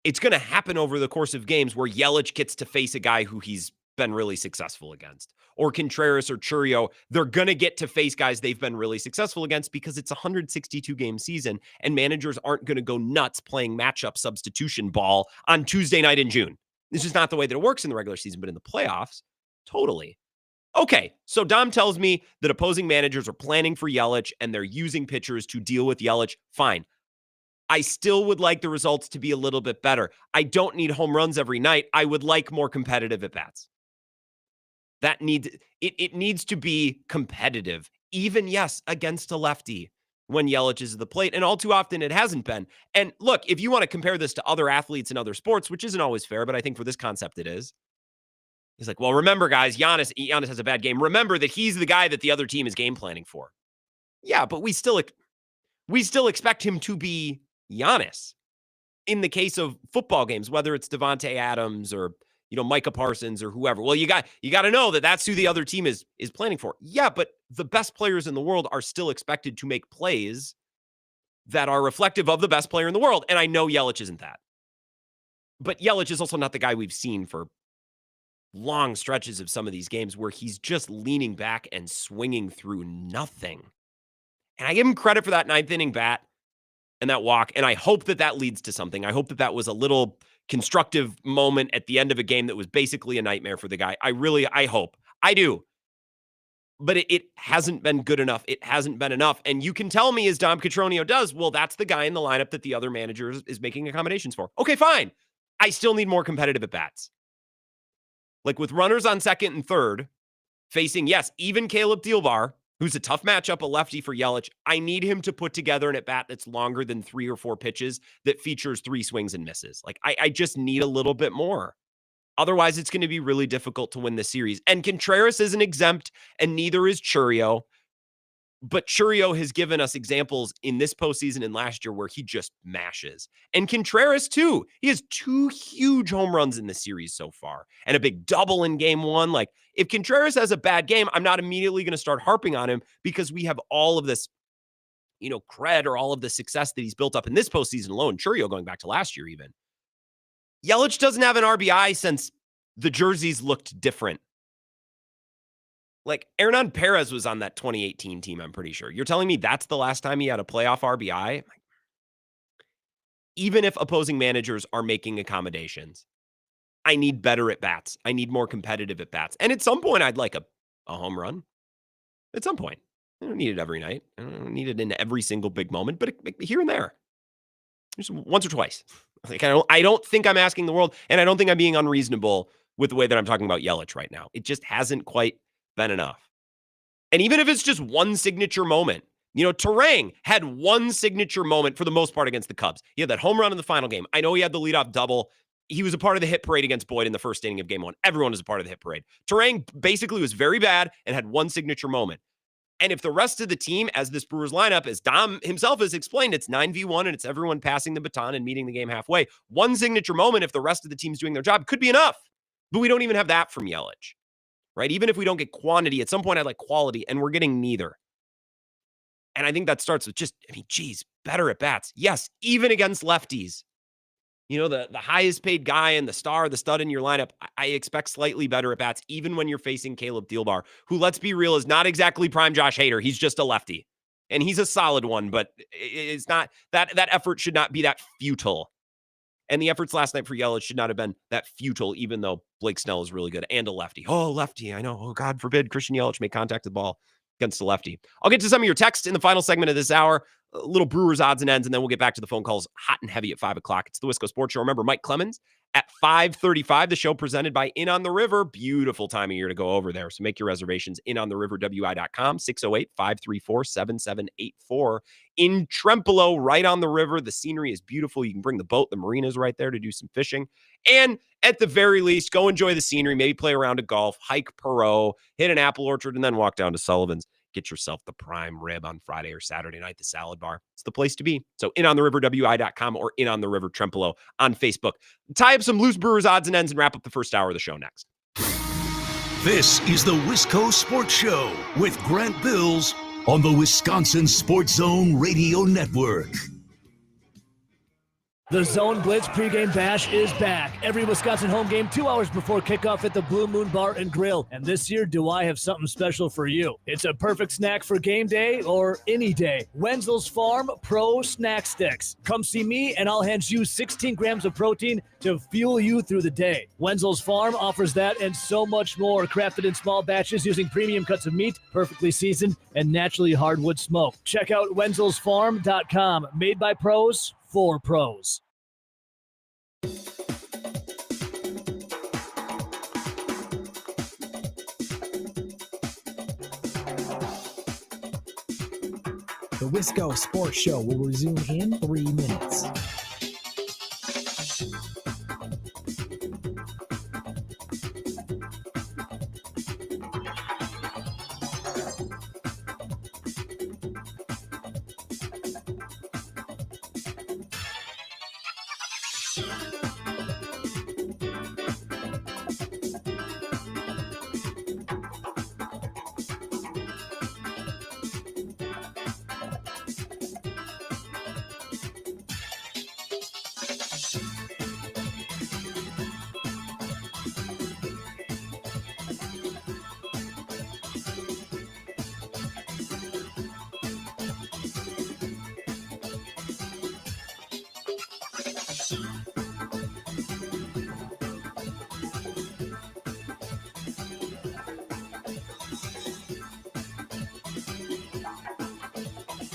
it's going to happen over the course of games where Yelich gets to face a guy who he's been really successful against. Or Contreras or Churio, they're going to get to face guys they've been really successful against because it's a 162-game season, and managers aren't going to go nuts playing matchup substitution ball on Tuesday night in June. This is not the way that it works in the regular season, but in the playoffs, totally. Okay, so Dom tells me that opposing managers are planning for Yelich and they're using pitchers to deal with Yelich. Fine. I still would like the results to be a little bit better. I don't need home runs every night. I would like more competitive at-bats. It needs to be competitive, even, yes, against a lefty when Yelich is at the plate, and all too often it hasn't been. And look, if you want to compare this to other athletes in other sports, which isn't always fair, but I think for this concept it is, he's like, well, remember, guys, Giannis has a bad game. Remember that he's the guy that the other team is game planning for. Yeah, but we still expect him to be Giannis. In the case of football games, whether it's Devontae Adams or Micah Parsons or whoever, well, you got to know that that's who the other team is planning for. Yeah, but the best players in the world are still expected to make plays that are reflective of the best player in the world, and I know Yelich isn't that. But Yelich is also not the guy we've seen for long stretches of some of these games where he's just leaning back and swinging through nothing. And I give him credit for that 9th inning bat and that walk, and I hope that leads to something. I hope that was a little constructive moment at the end of a game that was basically a nightmare for the guy. I hope. I do. But it hasn't been good enough. It hasn't been enough. And you can tell me, as Dom Cotroneo does, well, that's the guy in the lineup that the other manager is making accommodations for. Okay, fine. I still need more competitive at-bats. Like with runners on second and third, facing, yes, even Caleb Thielbar, who's a tough matchup, a lefty for Yelich, I need him to put together an at-bat that's longer than 3 or 4 pitches that features 3 swings and misses. Like, I just need a little bit more. Otherwise, it's going to be really difficult to win the series. And Contreras isn't exempt, and neither is Churio. But Churio has given us examples in this postseason and last year where he just mashes. And Contreras, too. He has 2 huge home runs in the series so far and a big double in game 1. Like, if Contreras has a bad game, I'm not immediately going to start harping on him because we have all of this, cred or all of the success that he's built up in this postseason alone. Churio going back to last year even. Yelich doesn't have an RBI since the jerseys looked different. Like, Hernan Perez was on that 2018 team, I'm pretty sure. You're telling me that's the last time he had a playoff RBI? Even if opposing managers are making accommodations, I need better at-bats. I need more competitive at-bats. And at some point, I'd like a home run. At some point. I don't need it every night. I don't need it in every single big moment, but here and there. Just once or twice. Like, I don't think I'm asking the world, and I don't think I'm being unreasonable with the way that I'm talking about Yelich right now. It just hasn't quite been enough. And even if it's just one signature moment, Terang had one signature moment for the most part against the Cubs. He had that home run in the final game. I know he had the leadoff double. He was a part of the hit parade against Boyd in the first inning of game 1. Everyone was a part of the hit parade. Terang basically was very bad and had one signature moment. And if the rest of the team, as this Brewers lineup, as Dom himself has explained, it's 9v1 and it's everyone passing the baton and meeting the game halfway. One signature moment, if the rest of the team's doing their job, could be enough. But we don't even have that from Yelich. Right? Even if we don't get quantity, at some point I'd like quality, and we're getting neither. And I think that starts with better at bats. Yes, even against lefties. The highest paid guy and the stud in your lineup, I expect slightly better at bats, even when you're facing Caleb Thielbar, who, let's be real, is not exactly prime Josh Hader. He's just a lefty. And he's a solid one, but it's not that effort should not be that futile. And the efforts last night for Yelich should not have been that futile, even though Blake Snell is really good and a lefty. Oh, lefty. I know. Oh, God forbid Christian Yelich may contact the ball against a lefty. I'll get to some of your texts in the final segment of this hour. A little Brewers odds and ends, and then we'll get back to the phone calls hot and heavy at 5 o'clock. It's the Wisco Sports Show. Remember, Mike Clemens at 5:35, the show presented by In on the River. Beautiful time of year to go over there. So make your reservations, inontheriverwi.com, 608-534-7784. In Trempealeau, right on the river. The scenery is beautiful. You can bring the boat. The marina's right there to do some fishing. And at the very least, go enjoy the scenery, maybe play a round of golf, hike Perot, hit an apple orchard, and then walk down to Sullivan's. Get yourself the prime rib on Friday or Saturday night, the salad bar. It's the place to be. So inontheriverwi.com or In on the River Trempealeau on Facebook. Tie up some loose Brewers odds and ends and wrap up the first hour of the show next. This is the Wisco Sports Show with Grant Bills on the Wisconsin Sports Zone Radio Network. The Zone Blitz pregame bash is back. Every Wisconsin home game 2 hours before kickoff at the Blue Moon Bar and Grill. And this year, do I have something special for you? It's a perfect snack for game day or any day. Wenzel's Farm Pro Snack Sticks. Come see me and I'll hand you 16 grams of protein to fuel you through the day. Wenzel's Farm offers that and so much more, crafted in small batches using premium cuts of meat, perfectly seasoned, and naturally hardwood smoke. Check out wenzelsfarm.com. Made by pros for pros. The Wisco Sports Show will resume in 3 minutes.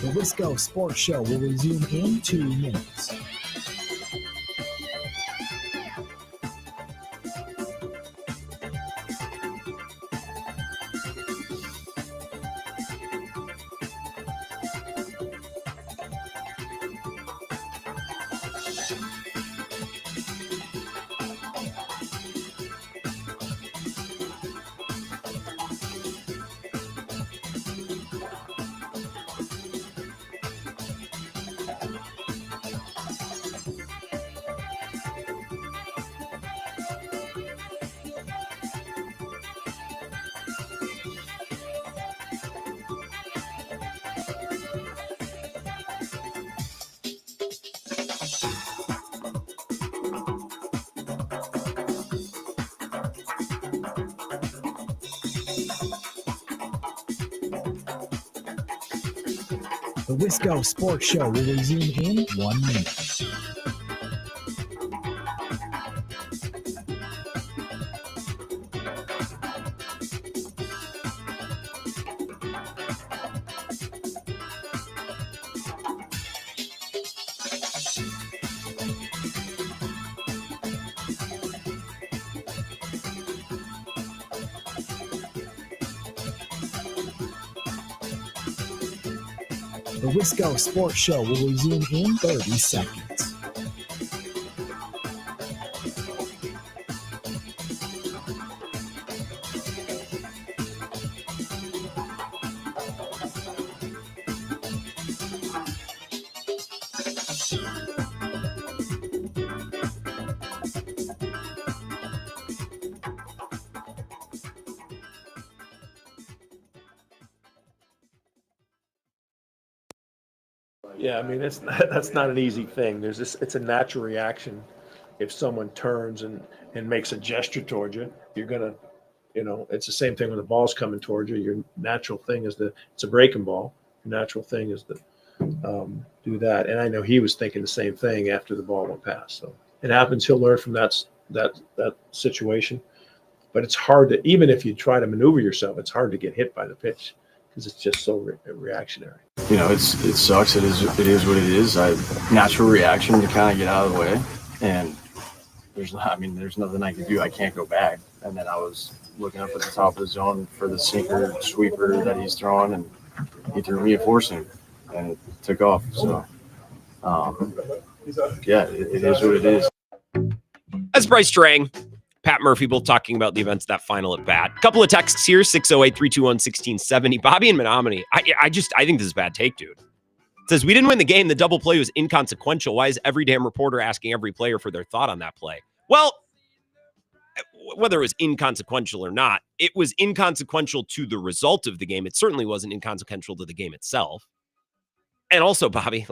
The Wisco Sports Show will resume in 2 minutes. The Wisco Sports Show will resume in 1 minute. The Wisco Sports Show will resume in 30 seconds. Yeah, I mean, that's not an easy thing. It's a natural reaction. If someone turns and makes a gesture towards you, you're gonna, it's the same thing when the ball's coming towards you. Your natural thing is it's a breaking ball. Your natural thing is to do that. And I know he was thinking the same thing after the ball went past. So it happens. He'll learn from that situation. But it's hard to, even if you try to maneuver yourself, it's hard to get hit by the pitch because it's just so reactionary. It sucks. It is what it is. Natural reaction to kind of get out of the way, and there's nothing I can do. I can't go back. And then I was looking up at the top of the zone for the sinker sweeper that he's throwing, and he threw reinforcing, and it took off. So, yeah, it is what it is. That's Bryce Strang, Pat Murphy, both talking about the events of that final at bat. A couple of texts here, 608-321-1670. Bobby and Menominee. I think this is a bad take, dude. It says, we didn't win the game. The double play was inconsequential. Why is every damn reporter asking every player for their thought on that play? Well, whether it was inconsequential or not, it was inconsequential to the result of the game. It certainly wasn't inconsequential to the game itself. And also, Bobby,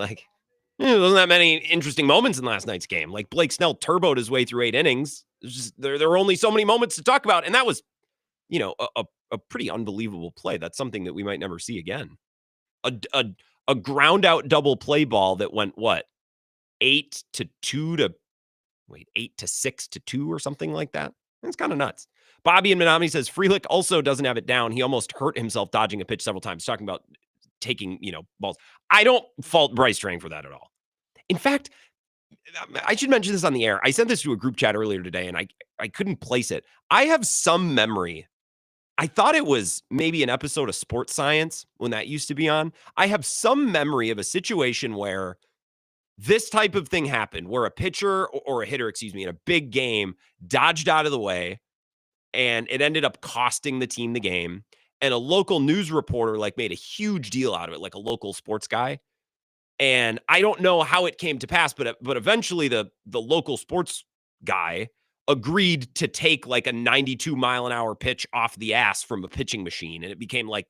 There wasn't that many interesting moments in last night's game. Like Blake Snell turboed his way through 8 innings. There were only so many moments to talk about, and that was, a pretty unbelievable play. That's something that we might never see again. A ground out double play ball that went 8 to 6 to 2 or something like that. It's kind of nuts. Bobby in Menominee says Frelick also doesn't have it down. He almost hurt himself dodging a pitch several times, talking about taking, balls. I don't fault Bryce Trang for that at all. In fact, I should mention this on the air. I sent this to a group chat earlier today, and I couldn't place it. I have some memory. I thought it was maybe an episode of Sports Science when that used to be on. I have some memory of a situation where this type of thing happened, where a pitcher or a hitter, in a big game dodged out of the way, and it ended up costing the team the game. And a local news reporter made a huge deal out of it, like a local sports guy. And I don't know how it came to pass, but eventually the local sports guy agreed to take a 92 mile an hour pitch off the ass from a pitching machine. And it became like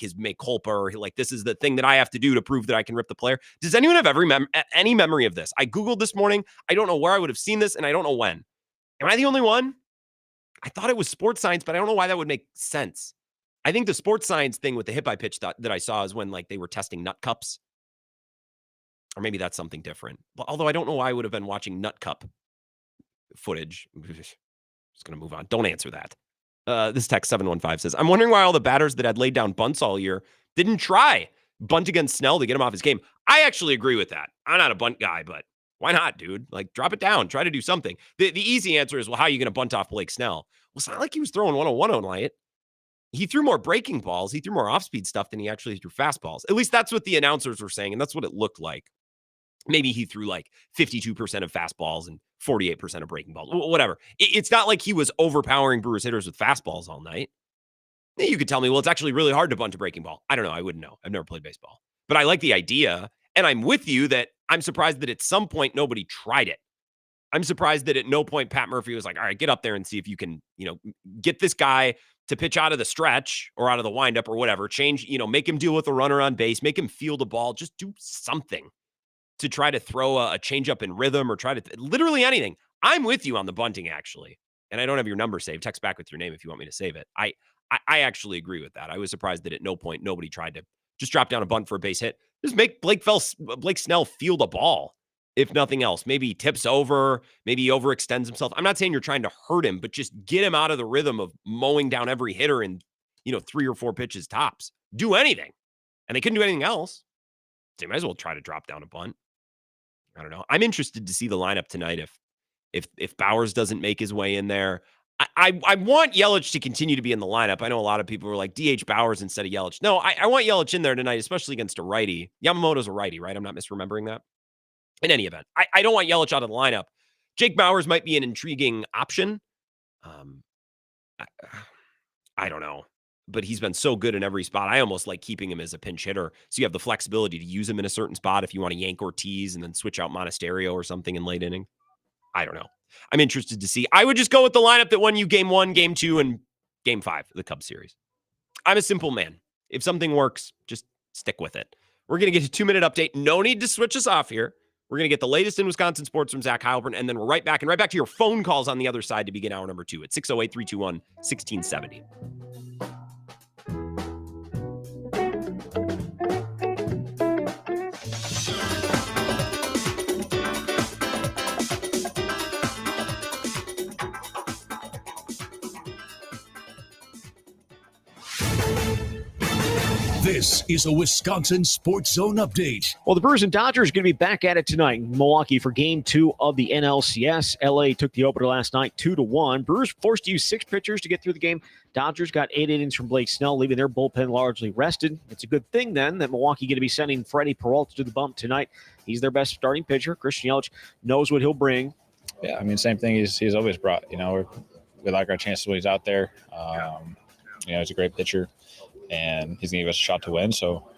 his mea culpa, or this is the thing that I have to do to prove that I can rip the player. Does anyone have any memory of this? I Googled this morning. I don't know where I would have seen this, and I don't know when. Am I the only one? I thought it was Sports Science, but I don't know why that would make sense. I think the Sports Science thing with the hit by pitch that I saw is when they were testing nut cups. Or maybe that's something different. Although I don't know why I would have been watching nut cup footage. Just going to move on. Don't answer that. This text 715 says, I'm wondering why all the batters that had laid down bunts all year didn't try bunt against Snell to get him off his game. I actually agree with that. I'm not a bunt guy, but why not, dude? Drop it down. Try to do something. The easy answer is, well, how are you going to bunt off Blake Snell? Well, it's not like he was throwing 101 on night. He threw more breaking balls. He threw more off-speed stuff than he actually threw fastballs. At least that's what the announcers were saying, and that's what it looked like. Maybe he threw 52% of fastballs and 48% of breaking balls. Whatever. It's not like he was overpowering Brewers hitters with fastballs all night. You could tell me, well, it's actually really hard to bunt a breaking ball. I don't know. I wouldn't know. I've never played baseball. But I like the idea, and I'm with you that I'm surprised that at some point nobody tried it. I'm surprised that at no point Pat Murphy was like, all right, get up there and see if you can, get this guy to pitch out of the stretch or out of the windup or whatever. Change, make him deal with a runner on base, make him field a ball, just do something to try to throw a changeup in rhythm or try to literally anything. I'm with you on the bunting, actually. And I don't have your number saved. Text back with your name if you want me to save it. I actually agree with that. I was surprised that at no point nobody tried to just drop down a bunt for a base hit. Just make Blake Snell field a ball, if nothing else. Maybe he tips over, maybe he overextends himself. I'm not saying you're trying to hurt him, but just get him out of the rhythm of mowing down every hitter in, 3 or 4 pitches tops. Do anything. And they couldn't do anything else. So you might as well try to drop down a bunt. I don't know. I'm interested to see the lineup tonight if Bowers doesn't make his way in there. I want Yelich to continue to be in the lineup. I know a lot of people were like, DH Bowers instead of Yelich. No, I want Yelich in there tonight, especially against a righty. Yamamoto's a righty, right? I'm not misremembering that. In any event, I don't want Yelich out of the lineup. Jake Bowers might be an intriguing option. I don't know. But he's been so good in every spot. I almost like keeping him as a pinch hitter. So you have the flexibility to use him in a certain spot if you want to yank Ortiz and then switch out Monasterio or something in late inning. I don't know. I'm interested to see. I would just go with the lineup that won you game 1, game 2, and game 5 of the Cubs series. I'm a simple man. If something works, just stick with it. We're going to get a 2-minute update. No need to switch us off here. We're going to get the latest in Wisconsin sports from Zach Heilbrunn, and then we're right back to your phone calls on the other side to begin hour number 2 at 608-321-1670. This is a Wisconsin Sports Zone update. Well, the Brewers and Dodgers are going to be back at it tonight in Milwaukee for Game 2 of the NLCS. LA took the opener last night 2-1. Brewers forced to use 6 pitchers to get through the game. Dodgers got 8 innings from Blake Snell, leaving their bullpen largely rested. It's a good thing, then, that Milwaukee going to be sending Freddie Peralta to the bump tonight. He's their best starting pitcher. Christian Yelich knows what he'll bring. Yeah, I mean, same thing he's always brought. We like our chances when he's out there. He's a great pitcher. And he's going to give us a shot to win. So,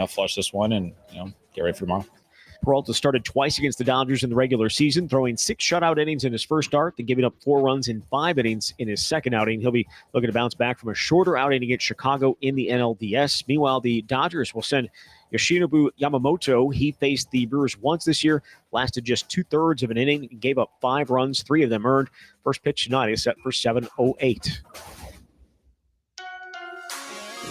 flush this one and, get ready for tomorrow. Peralta started twice against the Dodgers in the regular season, throwing 6 shutout innings in his first start, then giving up 4 runs in 5 innings in his second outing. He'll be looking to bounce back from a shorter outing against Chicago in the NLDS. Meanwhile, the Dodgers will send Yoshinobu Yamamoto, he faced the Brewers once this year, lasted just 2/3 of an inning, and gave up 5 runs, 3 of them earned. First pitch tonight is set for 7:08.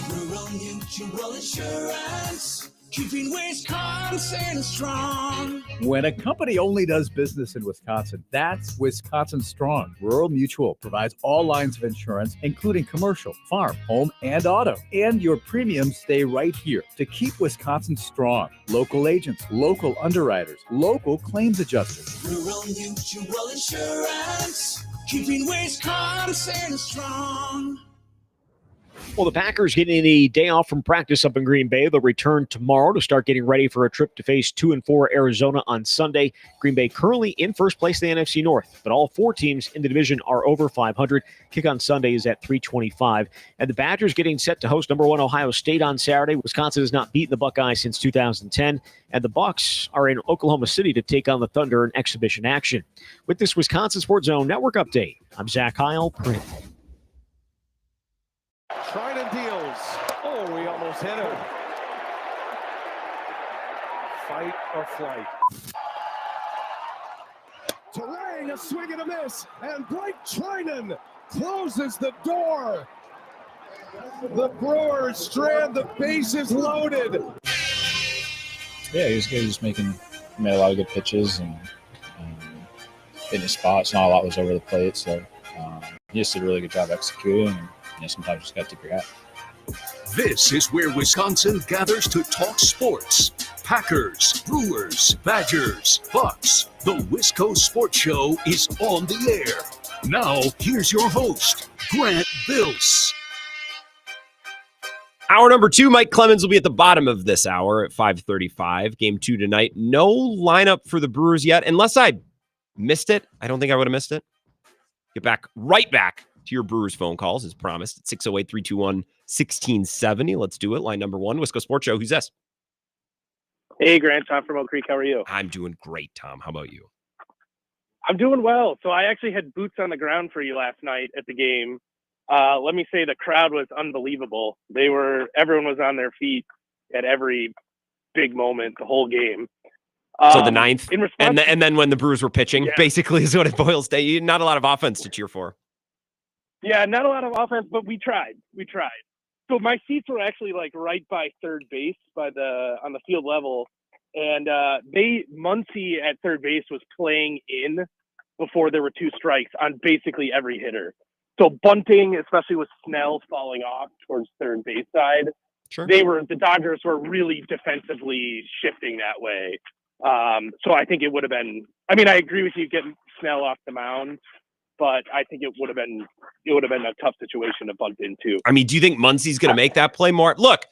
Rural Mutual Insurance, keeping Wisconsin strong. When a company only does business in Wisconsin, that's Wisconsin Strong. Rural Mutual provides all lines of insurance, including commercial, farm, home, and auto. And your premiums stay right here to keep Wisconsin strong. Local agents, local underwriters, local claims adjusters. Rural Mutual Insurance, keeping Wisconsin strong. Well, the Packers getting a day off from practice up in Green Bay. They'll return tomorrow to start getting ready for a trip to face 2-4 Arizona on Sunday. Green Bay currently in first place in the NFC North, but all 4 teams in the division are over 500. Kick on Sunday is at 3:25. And the Badgers getting set to host number 1 Ohio State on Saturday. Wisconsin has not beaten the Buckeyes since 2010. And the Bucks are in Oklahoma City to take on the Thunder in exhibition action. With this Wisconsin Sports Zone Network update, I'm Zach Heil, Print. Trinan deals. Oh, we almost hit him. Fight or flight. Terang, a swing and a miss. And Blake Trinan closes the door. The Brewers strand, the bases loaded. Yeah, he was good. He made a lot of good pitches and hitting his spots. Not a lot was over the plate, so he just did a really good job executing. And, sometimes you just got to tip your hat. This is where Wisconsin gathers to talk sports. Packers, Brewers, Badgers, Bucks. The Wisco Sports Show is on the air. Now, here's your host, Grant Bills. Hour number 2, Mike Clemens will be at the bottom of this hour at 5:35. Game 2 tonight. No lineup for the Brewers yet, unless I missed it. I don't think I would have missed it. Get right back to your Brewers phone calls, as promised, at 608-321-1670. Let's do it. Line number 1, Wisco Sports Show. Who's this? Hey, Grant. Tom from Oak Creek. How are you? I'm doing great, Tom. How about you? I'm doing well. So I actually had boots on the ground for you last night at the game. Let me say the crowd was unbelievable. Everyone was on their feet at every big moment, the whole game. So the 9th, and then when the Brewers were pitching, basically is what it boils down to. Not a lot of offense to cheer for. Yeah, not a lot of offense, but we tried. So my seats were actually right by third base on the field level. And Muncy at third base was playing in before there were 2 strikes on basically every hitter. So bunting, especially with Snell falling off towards third base side, sure. The Dodgers were really defensively shifting that way. So I think it would have been, I agree with you getting Snell off the mound, but I think it would have been a tough situation to bunt into. Do you think Muncy's going to make that play more? Look,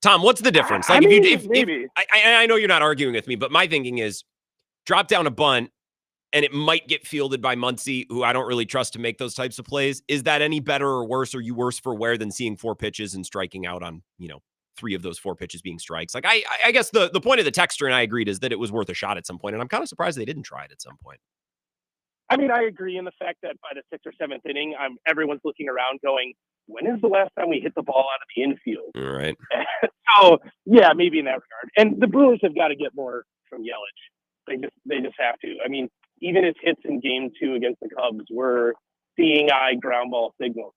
Tom, what's the difference? Maybe. I know you're not arguing with me, but my thinking is drop down a bunt and it might get fielded by Muncy, who I don't really trust to make those types of plays. Is that any better or worse? Are you worse for wear than seeing 4 pitches and striking out on, 3 of those 4 pitches being strikes? I guess the point of the texter, and I agreed, is that it was worth a shot at some point. And I'm kind of surprised they didn't try it at some point. I agree in the fact that by the 6th or 7th inning, everyone's looking around going, when is the last time we hit the ball out of the infield? All right. So, yeah, maybe in that regard. And the Brewers have got to get more from Yelich. They just have to. Even his hits in game 2 against the Cubs were seeing eye ground ball signals.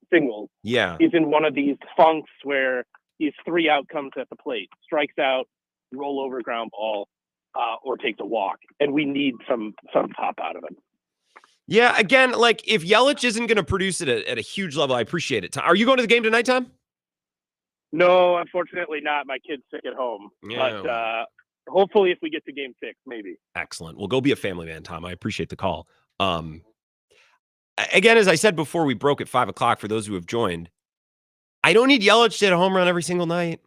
Yeah. He's in one of these funks where he's 3 outcomes at the plate, strikes out, roll over ground ball, or takes a walk. And we need some pop out of him. Yeah, again, if Yelich isn't going to produce it at a huge level, I appreciate it. Are you going to the game tonight, Tom? No, unfortunately not. My kid's sick at home. Yeah. But hopefully if we get to game 6, maybe. Excellent. Well, go be a family man, Tom. I appreciate the call. Again, as I said before we broke at 5 o'clock, for those who have joined, I don't need Yelich to hit a home run every single night.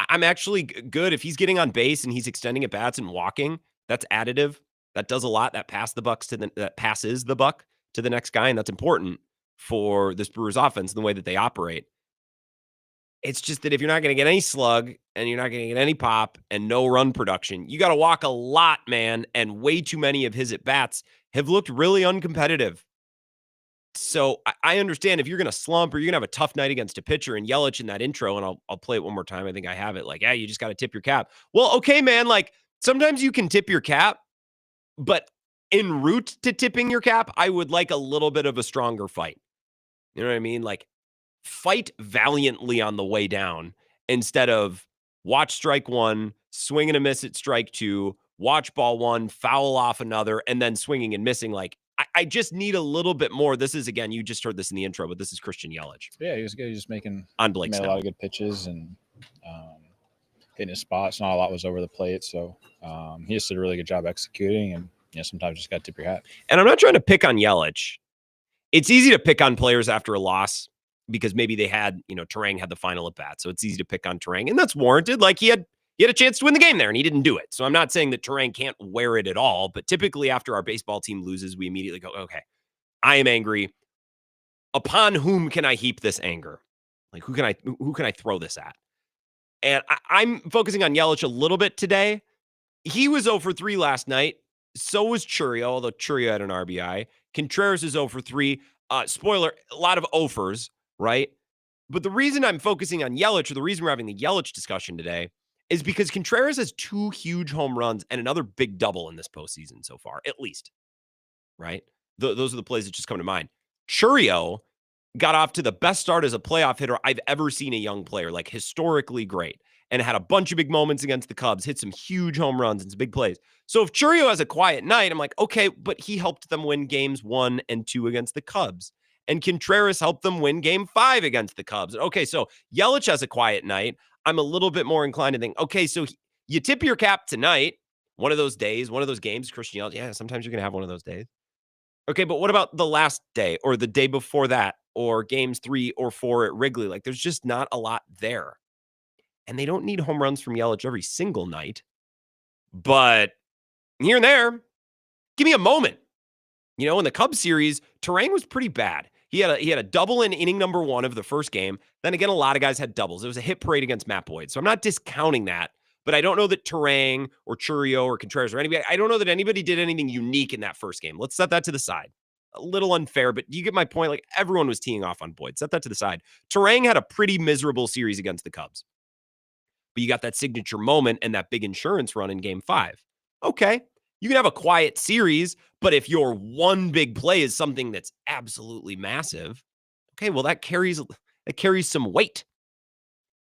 I'm actually good if he's getting on base and he's extending at bats and walking. That's additive. That does a lot. That passes the buck to the next guy, and that's important for this Brewers offense and the way that they operate. It's just that if you're not going to get any slug and you're not going to get any pop and no run production, you got to walk a lot, man. And way too many of his at-bats have looked really uncompetitive. So I understand if you're going to slump or you're going to have a tough night against a pitcher, and Yelich in that intro, and I'll play it one more time. I think I have it. Like, yeah, you just got to tip your cap. Well, okay, man. Like sometimes you can tip your cap, but en route to tipping your cap, I would like a little bit of a stronger fight. You know what I mean? Like fight valiantly on the way down instead of watch strike one, swing and a miss at strike two, watch ball one, foul off another, and then swinging and missing. Like I just need a little bit more. This is, again, you just heard this in the intro, but this is Christian Yelich. Yeah, he was good. He was making on Blake made Snell. a lot of good pitches and hitting his spots. Not a lot was over the plate, so he just did a really good job executing. And sometimes you just got to tip your hat. And I'm not trying to pick on Yelich. It's easy to pick on players after a loss because maybe they had, Turang had the final at bat, so it's easy to pick on Turang, and that's warranted. Like he had a chance to win the game there, and he didn't do it. So I'm not saying that Turang can't wear it at all, but typically after our baseball team loses, we immediately go, okay, I am angry. Upon whom can I heap this anger? Like who can I throw this at? And I'm focusing on Yelich a little bit today. He was 0 for 3 last night. So was Churio, although Churio had an RBI. Contreras is 0 for 3. Spoiler, a lot of offers, right? But the reason I'm focusing on Yelich, or the reason we're having the Yelich discussion today, is because Contreras has 2 huge home runs and another big double in this postseason so far, at least, right? Those are the plays that just come to mind. Churio got off to the best start as a playoff hitter I've ever seen a young player, like historically great, and had a bunch of big moments against the Cubs, hit some huge home runs and some big plays. So if Churio has a quiet night, I'm like, okay, but he helped them win games 1 and 2 against the Cubs. And Contreras helped them win game 5 against the Cubs. Okay, so Yelich has a quiet night. I'm a little bit more inclined to think, okay, so you tip your cap tonight, one of those days, one of those games, Christian Yelich, yeah, sometimes you're going to have one of those days. Okay, but what about the last day or the day before that or games 3 or 4 at Wrigley? Like there's just not a lot there. And they don't need home runs from Yelich every single night. But here and there, give me a moment. In the Cubs series, Turang was pretty bad. He had a double in inning number 1 of the first game. Then again, a lot of guys had doubles. It was a hit parade against Matt Boyd. So I'm not discounting that. But I don't know that Turang or Churio or Contreras or anybody, I don't know that anybody did anything unique in that first game. Let's set that to the side. A little unfair, but you get my point. Like everyone was teeing off on Boyd. Set that to the side. Turang had a pretty miserable series against the Cubs. But you got that signature moment and that big insurance run in game 5. Okay. You can have a quiet series, but if your one big play is something that's absolutely massive, okay, well, that carries some weight.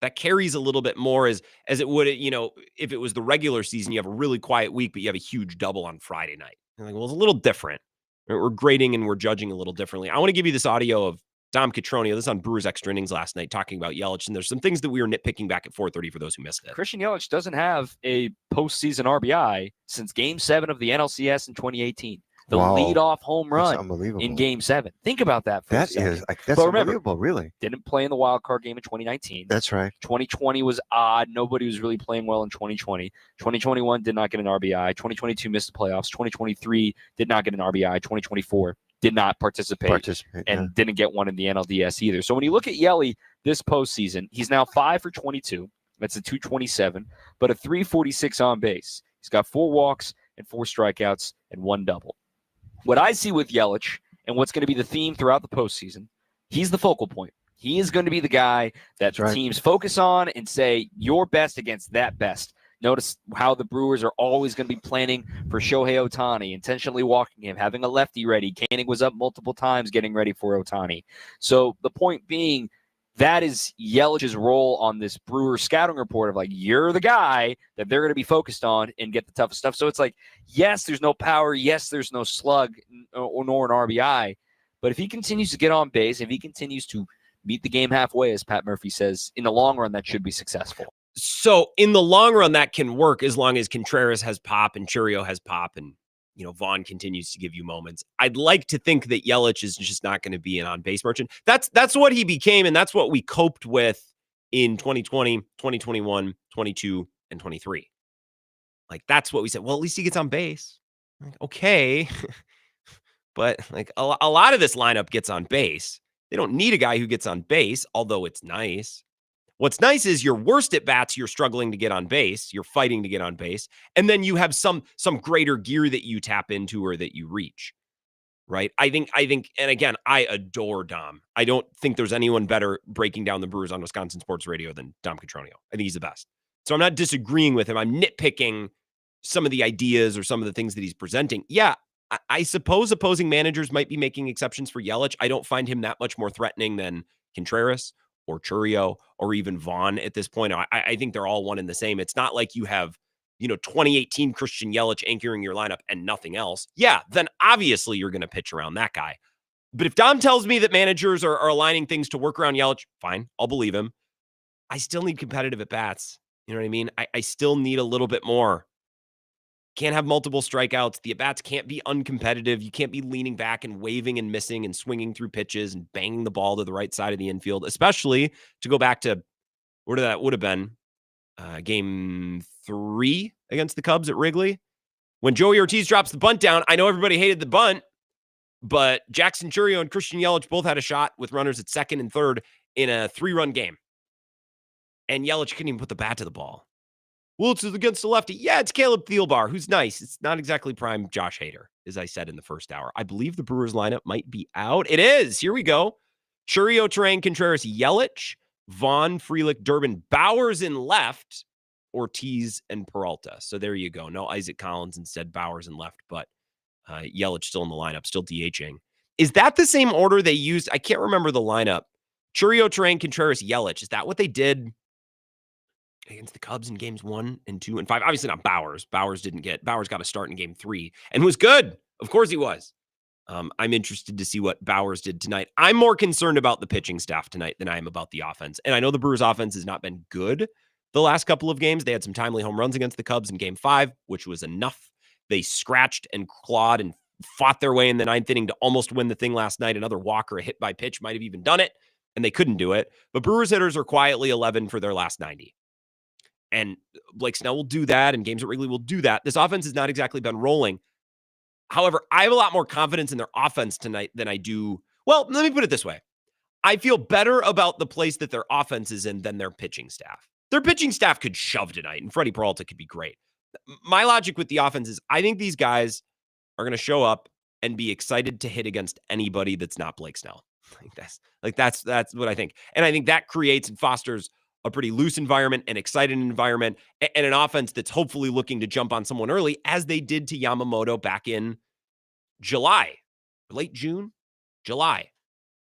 That carries a little bit more as it would, if it was the regular season, you have a really quiet week, but you have a huge double on Friday night. You're like, well, it's a little different. We're grading and we're judging a little differently. I want to give you this audio of Dom Catronio. This is on Brewers Extra Innings last night, talking about Yelich, and there's some things that we were nitpicking back at 4:30 for those who missed it. Christian Yelich doesn't have a postseason RBI since Game 7 of the NLCS in 2018. The leadoff home run in Game 7. Think about that for a second. That's but remember, unbelievable, really. Didn't play in the wild card game in 2019. That's right. 2020 was odd. Nobody was really playing well in 2020. 2021 did not get an RBI. 2022 missed the playoffs. 2023 did not get an RBI. 2024 did not participate and didn't get one in the NLDS either. So when you look at Yelly this postseason, he's now 5 for 22. That's a 227, but a 346 on base. He's got 4 walks and 4 strikeouts and 1 double. What I see with Yelich and what's going to be the theme throughout the postseason, he's the focal point. He is going to be the guy that teams focus on and say, you're best against that best. Notice how the Brewers are always going to be planning for Shohei Ohtani, intentionally walking him, having a lefty ready. Koenig was up multiple times getting ready for Ohtani. So the point being, that is Yelich's role on this Brewer scouting report of like, you're the guy that they're going to be focused on and get the toughest stuff. So it's like, yes, there's no power. Yes, there's no slug nor an RBI. But if he continues to get on base, if he continues to meet the game halfway, as Pat Murphy says, in the long run, that should be successful. So in the long run, that can work as long as Contreras has pop and Churio has pop and, Vaughn continues to give you moments. I'd like to think that Yelich is just not going to be an on-base merchant. That's what he became, and that's what we coped with in 2020, 2021, 22, and 23. Like, that's what we said. Well, at least he gets on base. Like, okay. But, like, a lot of this lineup gets on base. They don't need a guy who gets on base, although it's nice. What's nice is your worst at bats, you're struggling to get on base. You're fighting to get on base. And then you have some greater gear that you tap into or that you reach. right? I think, and again, I adore Dom. I don't think there's anyone better breaking down the Brewers on Wisconsin Sports Radio than Dom Cotroneo. I think he's the best. So I'm not disagreeing with him. I'm nitpicking some of the ideas or some of the things that he's presenting. Yeah, I suppose opposing managers might be making exceptions for Yelich. I don't find him that much more threatening than Contreras or Churio or even Vaughn at this point. I think they're all one and the same. It's not like you have, 2018 Christian Yelich anchoring your lineup and nothing else. Yeah, then obviously you're going to pitch around that guy. But if Dom tells me that managers are aligning things to work around Yelich, fine, I'll believe him. I still need competitive at-bats. You know what I mean? I still need a little bit more. Can't have multiple strikeouts. The at-bats can't be uncompetitive. You can't be leaning back and waving and missing and swinging through pitches and banging the ball to the right side of the infield, especially to go back to where that would have been game 3 against the Cubs at Wrigley. When Joey Ortiz drops the bunt down, I know everybody hated the bunt, but Jackson Churio and Christian Yelich both had a shot with runners at second and third in a 3-run game. And Yelich couldn't even put the bat to the ball. Well, it's against the lefty. Yeah, it's Caleb Thielbar, who's nice. It's not exactly prime Josh Hader, as I said in the first hour. I believe the Brewers lineup might be out. It is. Here we go. Churio, Terang, Contreras, Yelich, Vaughn, Frelick, Durbin, Bowers in left, Ortiz, and Peralta. So there you go. No Isaac Collins, instead Bowers in left, but Yelich still in the lineup, still DHing. Is that the same order they used? I can't remember the lineup. Churio, Terang, Contreras, Yelich. Is that what they did against the Cubs in games 1 and 2 and 5? Obviously not Bowers. Bowers got a start in game 3 and was good. Of course he was. I'm interested to see what Bowers did tonight. I'm more concerned about the pitching staff tonight than I am about the offense. And I know the Brewers offense has not been good the last couple of games. They had some timely home runs against the Cubs in game 5, which was enough. They scratched and clawed and fought their way in the 9th inning to almost win the thing last night. Another walk or a hit by pitch might have even done it, and they couldn't do it. But Brewers hitters are quietly 11 for their last 90. And Blake Snell will do that, and games at Wrigley will do that. This offense has not exactly been rolling. However, I have a lot more confidence in their offense tonight than I do. Well, let me put it this way. I feel better about the place that their offense is in than their pitching staff. Their pitching staff could shove tonight, and Freddie Peralta could be great. My logic with the offense is I think these guys are going to show up and be excited to hit against anybody that's not Blake Snell. That's what I think. And I think that creates and fosters a pretty loose environment, an excited environment, and an offense that's hopefully looking to jump on someone early, as they did to Yamamoto back in July, late June, July.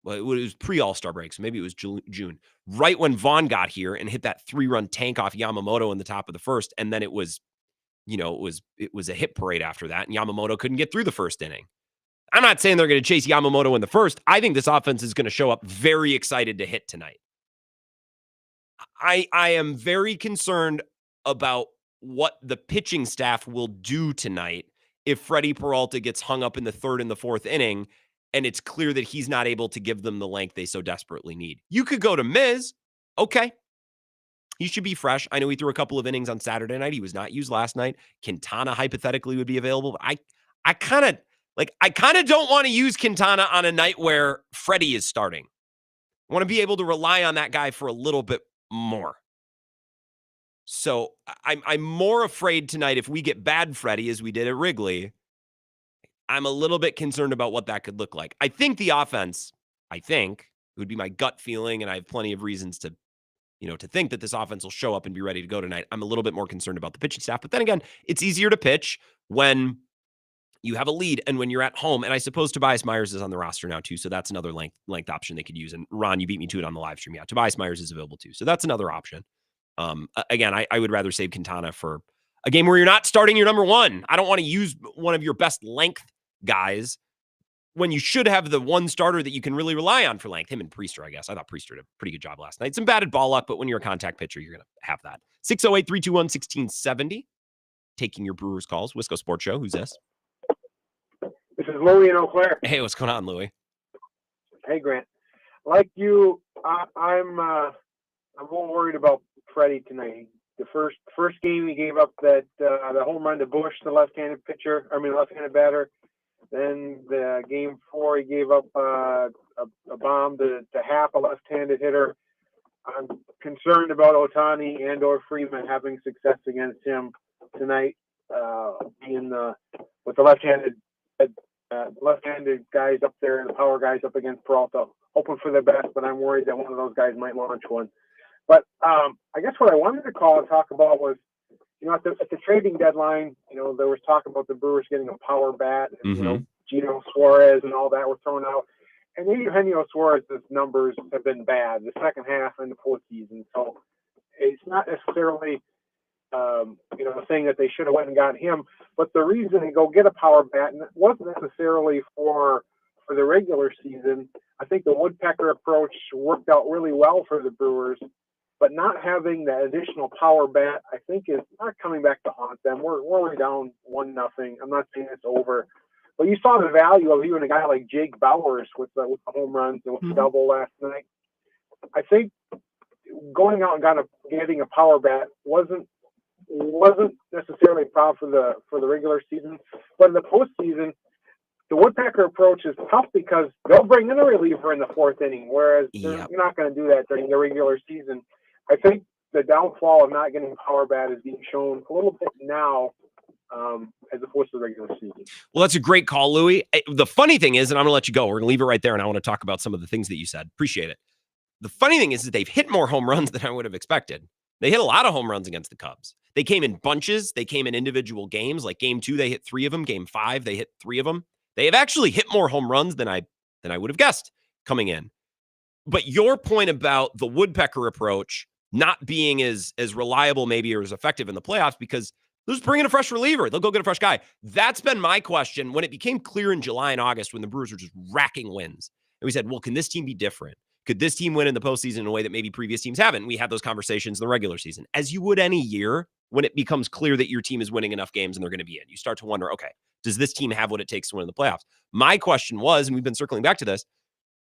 Well, it was pre-All-Star break, so maybe it was June, right when Vaughn got here and hit that 3-run tank off Yamamoto in the top of the first, and then it was a hit parade after that, and Yamamoto couldn't get through the first inning. I'm not saying they're going to chase Yamamoto in the first. I think this offense is going to show up very excited to hit tonight. I am very concerned about what the pitching staff will do tonight if Freddie Peralta gets hung up in the 3rd and the 4th inning, and it's clear that he's not able to give them the length they so desperately need. You could go to Miz. Okay. He should be fresh. I know he threw a couple of innings on Saturday night. He was not used last night. Quintana hypothetically would be available, but I kind of don't want to use Quintana on a night where Freddie is starting. I want to be able to rely on that guy for a little bit more. So I'm more afraid tonight if we get bad Freddie as we did at Wrigley. I'm a little bit concerned about what that could look like. I think the offense, it would be my gut feeling, and I have plenty of reasons to think that this offense will show up and be ready to go tonight. I'm a little bit more concerned about the pitching staff. But then again, it's easier to pitch when you have a lead and when you're at home. And I suppose Tobias Myers is on the roster now too. So that's another length option they could use. And Ron, you beat me to it on the live stream. Yeah, Tobias Myers is available too. So that's another option. Again, I would rather save Quintana for a game where you're not starting your number one. I don't want to use one of your best length guys when you should have the one starter that you can really rely on for length. Him and Priester, I guess. I thought Priester did a pretty good job last night. Some batted ball luck, but when you're a contact pitcher, you're going to have that. 608-321-1670. Taking your Brewers calls. Wisco Sports Show. Who's this? This is Louie in Eau Claire. Hey, what's going on, Louie? Hey, Grant. Like you, I'm more worried about Freddie tonight. The first game he gave up the home run to Bush, the left-handed batter. Then the game 4 he gave up a bomb to Hap, a left-handed hitter. I'm concerned about Ohtani and/or Freeman having success against him tonight, with the left-handed left-handed guys up there and the power guys up against Peralta, hoping for the best, but I'm worried that one of those guys might launch one. But I guess what I wanted to call and talk about was, at the trading deadline, there was talk about the Brewers getting a power bat, and, Gino Suarez and all that were thrown out. And Eugenio Suarez's numbers have been bad the second half and the postseason. So it's not necessarily, the thing that they should have went and got him. But the reason to go get a power bat wasn't necessarily for the regular season. I think the woodpecker approach worked out really well for the Brewers. But not having that additional power bat, I think, is not coming back to haunt them. We're only down 1-0. I'm not saying it's over. But you saw the value of even a guy like Jake Bowers with the home runs and with the double last night. I think going out and getting a power bat wasn't necessarily a problem for the regular season. But in the postseason, the woodpecker approach is tough because they'll bring in a reliever in the fourth inning, whereas you're not going to do that during the regular season. I think the downfall of not getting a power bat is being shown a little bit now as opposed to the regular season. Well, that's a great call, Louie. The funny thing is, and I'm going to let you go. We're going to leave it right there, and I want to talk about some of the things that you said. Appreciate it. The funny thing is that they've hit more home runs than I would have expected. They hit a lot of home runs against the Cubs. They came in bunches. They came in individual games. Like Game 2, they hit 3 of them. Game 5, they hit 3 of them. They have actually hit more home runs than I would have guessed coming in. But your point about the woodpecker approach not being as reliable maybe or as effective in the playoffs because they'll just bring in a fresh reliever. They'll go get a fresh guy. That's been my question when it became clear in July and August when the Brewers were just racking wins. And we said, well, can this team be different? Could this team win in the postseason in a way that maybe previous teams haven't? We had those conversations in the regular season, as you would any year when it becomes clear that your team is winning enough games and they're going to be in. You start to wonder, okay, does this team have what it takes to win in the playoffs? My question was, and we've been circling back to this,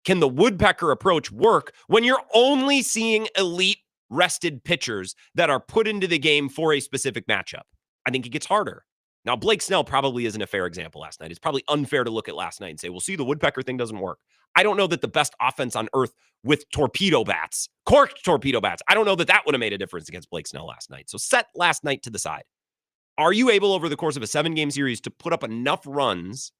can the woodpecker approach work when you're only seeing elite rested pitchers that are put into the game for a specific matchup? I think it gets harder. Now, Blake Snell probably isn't a fair example last night. It's probably unfair to look at last night and say, well, see, the woodpecker thing doesn't work. I don't know that the best offense on earth with torpedo bats, corked torpedo bats, I don't know that that would have made a difference against Blake Snell last night. So set last night to the side. Are you able over the course of a 7-game series to put up enough runs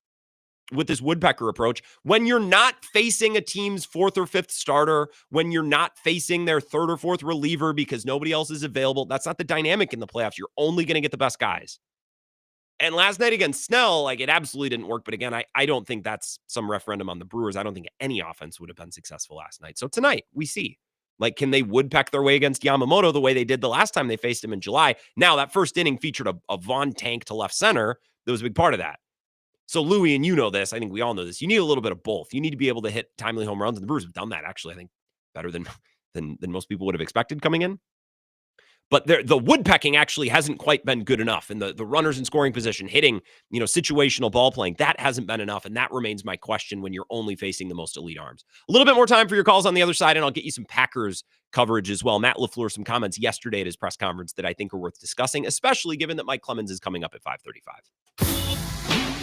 with this woodpecker approach when you're not facing a team's 4th or 5th starter, when you're not facing their 3rd or 4th reliever because nobody else is available? That's not the dynamic in the playoffs. You're only going to get the best guys. And last night against Snell, it absolutely didn't work. But again, I don't think that's some referendum on the Brewers. I don't think any offense would have been successful last night. So tonight we see, can they woodpeck their way against Yamamoto the way they did the last time they faced him in July? Now, that first inning featured a Vaughn tank to left center. That was a big part of that. So Louie, and you know this, I think we all know this, you need a little bit of both. You need to be able to hit timely home runs, and the Brewers have done that actually, I think, better than most people would have expected coming in. But the woodpecking actually hasn't quite been good enough. And the runners in scoring position, hitting, situational ball playing, that hasn't been enough. And that remains my question when you're only facing the most elite arms. A little bit more time for your calls on the other side, and I'll get you some Packers coverage as well. Matt LaFleur, some comments yesterday at his press conference that I think are worth discussing, especially given that Mike Clemens is coming up at 5:35.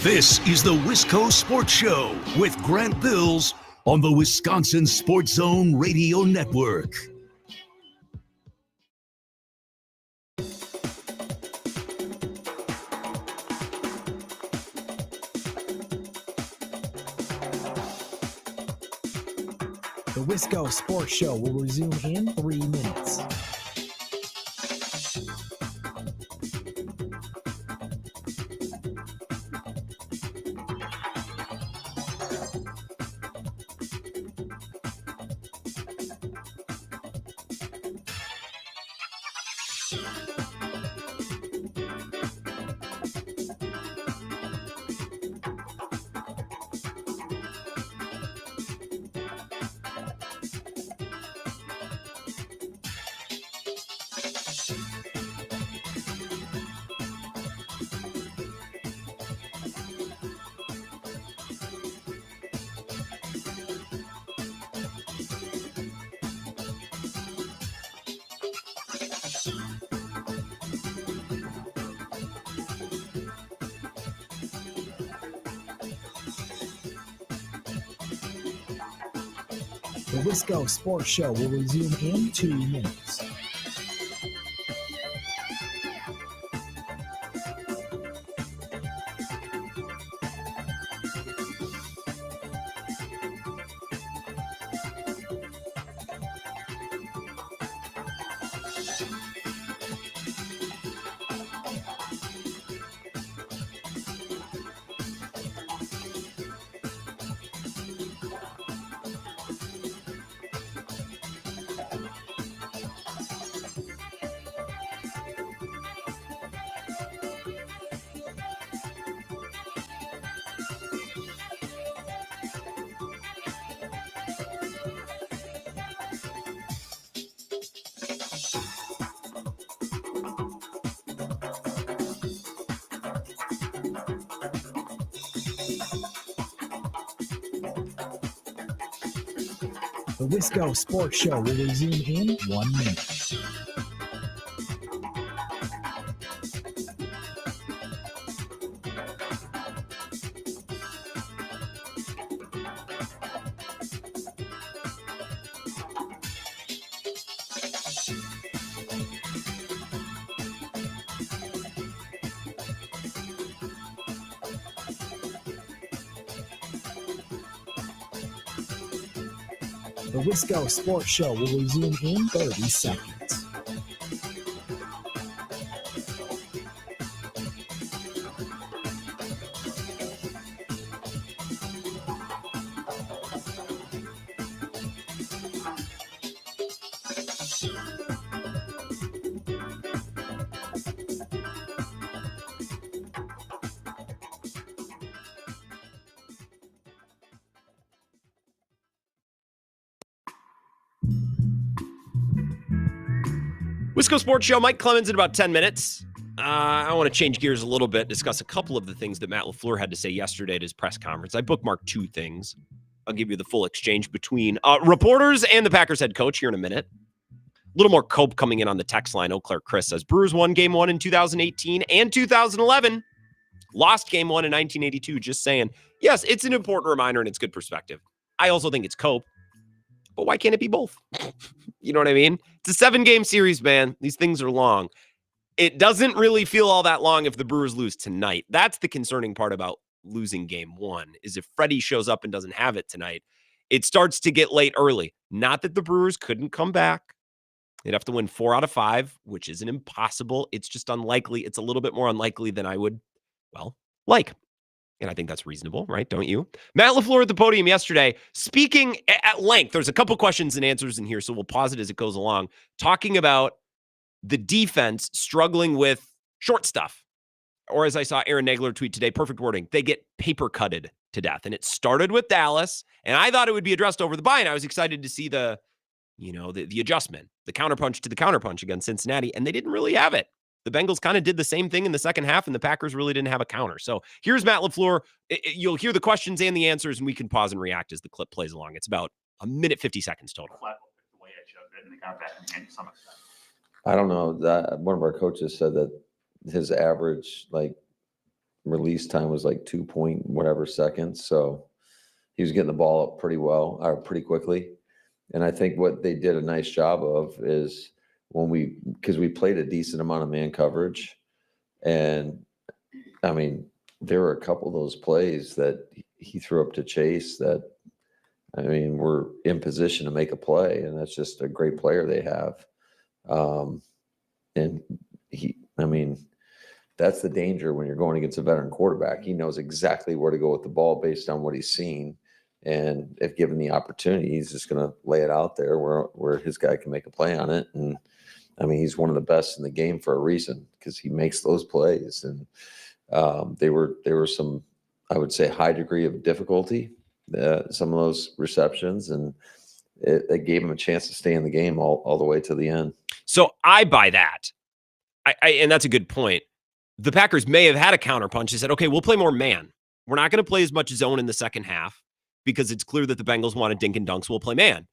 This is the Wisco Sports Show with Grant Bills on the Wisconsin Sports Zone Radio Network. The Wisco Sports Show will resume in 3 minutes. The Wisco Sports Show will resume in 2 minutes. The Wisco Sports Show will resume in 1 minute. The Wisco Sports Show will resume in 30 seconds. Wisco Sports Show, Mike Clemens in about 10 minutes. I want to change gears a little bit, discuss a couple of the things that Matt LaFleur had to say yesterday at his press conference. I bookmarked 2 things. I'll give you the full exchange between reporters and the Packers head coach here in a minute. A little more cope coming in on the text line. Eau Claire Chris says, Brewers won game 1 in 2018 and 2011. Lost game 1 in 1982. Just saying. Yes, it's an important reminder and it's good perspective. I also think it's cope. But why can't it be both? You know what I mean? It's a 7-game series, man. These things are long. It doesn't really feel all that long if the Brewers lose tonight. That's the concerning part about losing game 1, is if Freddie shows up and doesn't have it tonight, it starts to get late early. Not that the Brewers couldn't come back. They'd have to win 4 out of 5, which isn't impossible. It's just unlikely. It's a little bit more unlikely than I would, like. And I think that's reasonable, right? Don't you? Matt LaFleur at the podium yesterday, speaking at length. There's a couple questions and answers in here, so we'll pause it as it goes along. Talking about the defense struggling with short stuff. Or as I saw Aaron Nagler tweet today, perfect wording, they get paper cutted to death. And it started with Dallas, and I thought it would be addressed over the bye, and I was excited to see the adjustment, the counterpunch to the counterpunch against Cincinnati, and they didn't really have it. The Bengals kind of did the same thing in the second half, and the Packers really didn't have a counter. So here's Matt LaFleur. You'll hear the questions and the answers, and we can pause and react as the clip plays along. It's about 1 minute, 50 seconds total. I don't know. That one of our coaches said that his average release time was 2 point whatever seconds. So he was getting the ball up pretty well, or pretty quickly. And I think what they did a nice job of is because we played a decent amount of man coverage, and I mean, there were a couple of those plays that he threw up to Chase that, I mean, we're in position to make a play, and that's just a great player they have. And that's the danger when you're going against a veteran quarterback. He knows exactly where to go with the ball based on what he's seen. And if given the opportunity, he's just going to lay it out there where his guy can make a play on it. And I mean, he's one of the best in the game for a reason, because he makes those plays. And they were some, I would say, high degree of difficulty, some of those receptions, and it gave him a chance to stay in the game all the way to the end. So I buy that. And that's a good point. The Packers may have had a counterpunch. They said, okay, we'll play more man. We're not going to play as much zone in the second half because it's clear that the Bengals want to dink and dunks. We'll play man.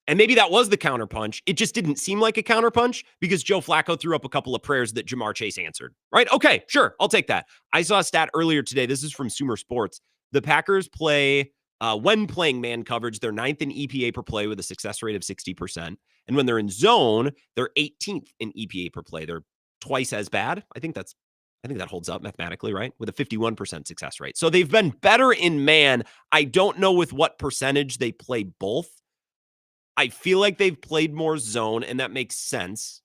And maybe that was the counterpunch. It just didn't seem like a counterpunch because Joe Flacco threw up a couple of prayers that Jamar Chase answered, right? Okay, sure. I'll take that. I saw a stat earlier today. This is from Sumer Sports. The Packers play, when playing man coverage, they're 9th in EPA per play with a success rate of 60%. And when they're in zone, they're 18th in EPA per play. They're twice as bad. I think that holds up mathematically, right? With a 51% success rate. So they've been better in man. I don't know with what percentage they play both. I feel like they've played more zone, and that makes sense.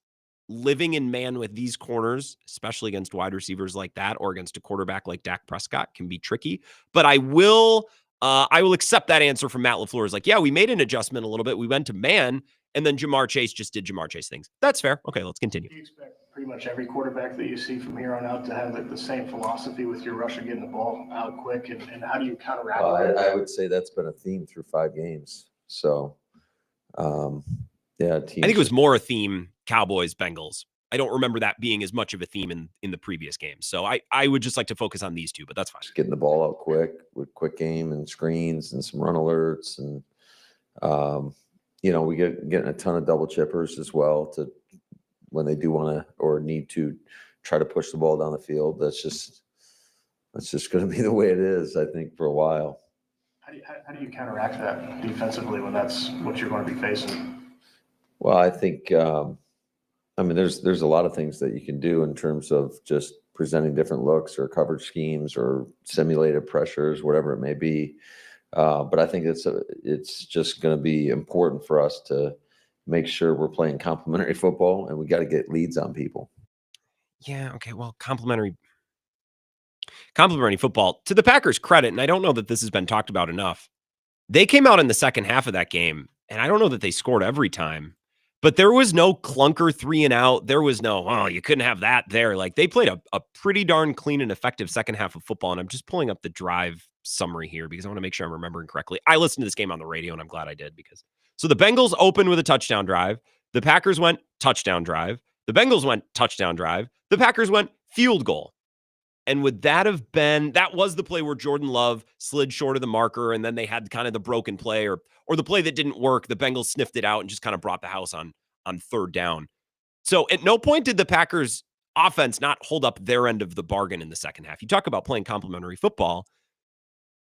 Living in man with these corners, especially against wide receivers like that or against a quarterback like Dak Prescott, can be tricky. But I will accept that answer from Matt LaFleur. Is like, yeah, we made an adjustment a little bit. We went to man, and then Jamar Chase just did Jamar Chase things. That's fair. Okay, let's continue. Do you expect pretty much every quarterback that you see from here on out to have the same philosophy with your rusher getting the ball out quick, and how do you counteract that? I would say that's been a theme through 5 games. So, yeah. I think it was more a theme Cowboys, Bengals. I don't remember that being as much of a theme in the previous games. So I would just like to focus on these two, but that's fine. Just getting the ball out quick with quick game and screens and some run alerts. And we getting a ton of double chippers as well to when they do want to or need to try to push the ball down the field. That's just going to be the way it is, I think, for a while. How do you counteract that defensively when that's what you're going to be facing? Well, I think, there's a lot of things that you can do in terms of just presenting different looks or coverage schemes or simulated pressures, whatever it may be. But I think it's just going to be important for us to make sure we're playing complementary football, and we got to get leads on people. Yeah. Okay. Well, complementary football, to the Packers' credit, and I don't know that this has been talked about enough, they came out in the second half of that game, and I don't know that they scored every time, but there was no clunker 3-and-out. There was no, you couldn't have that there. Like, they played a pretty darn clean and effective second half of football, and I'm just pulling up the drive summary here because I want to make sure I'm remembering correctly. I listened to this game on the radio, and I'm glad I did so the Bengals opened with a touchdown drive. The Packers went touchdown drive. The Bengals went touchdown drive. The Packers went field goal. And would that have been, that was the play where Jordan Love slid short of the marker, and then they had kind of the broken play or the play that didn't work. The Bengals sniffed it out and just kind of brought the house on third down. So at no point did the Packers offense not hold up their end of the bargain in the second half. You talk about playing complementary football.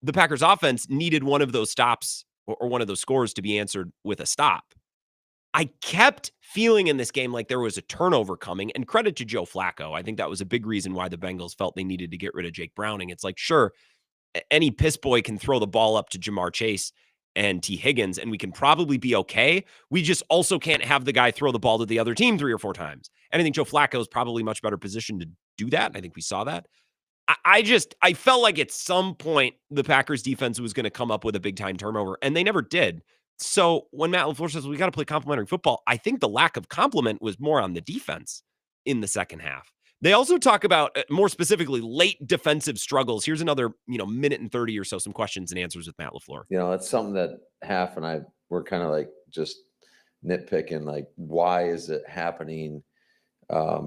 The Packers offense needed one of those stops or one of those scores to be answered with a stop. I kept feeling in this game like there was a turnover coming, and credit to Joe Flacco. I think that was a big reason why the Bengals felt they needed to get rid of Jake Browning. It's like, sure, any piss boy can throw the ball up to Jamar Chase and T. Higgins, and we can probably be okay. We just also can't have the guy throw the ball to the other team 3 or 4 times. And I think Joe Flacco is probably much better positioned to do that. I think we saw that. I felt like at some point the Packers defense was going to come up with a big time turnover, and they never did. So when Matt LaFleur says we got to play complementary football, I think the lack of complement was more on the defense in the second half. They also talk about more specifically late defensive struggles. Here's another, minute and 30 or so, some questions and answers with Matt LaFleur. That's something that Half and I were kind of like just nitpicking, like, why is it happening?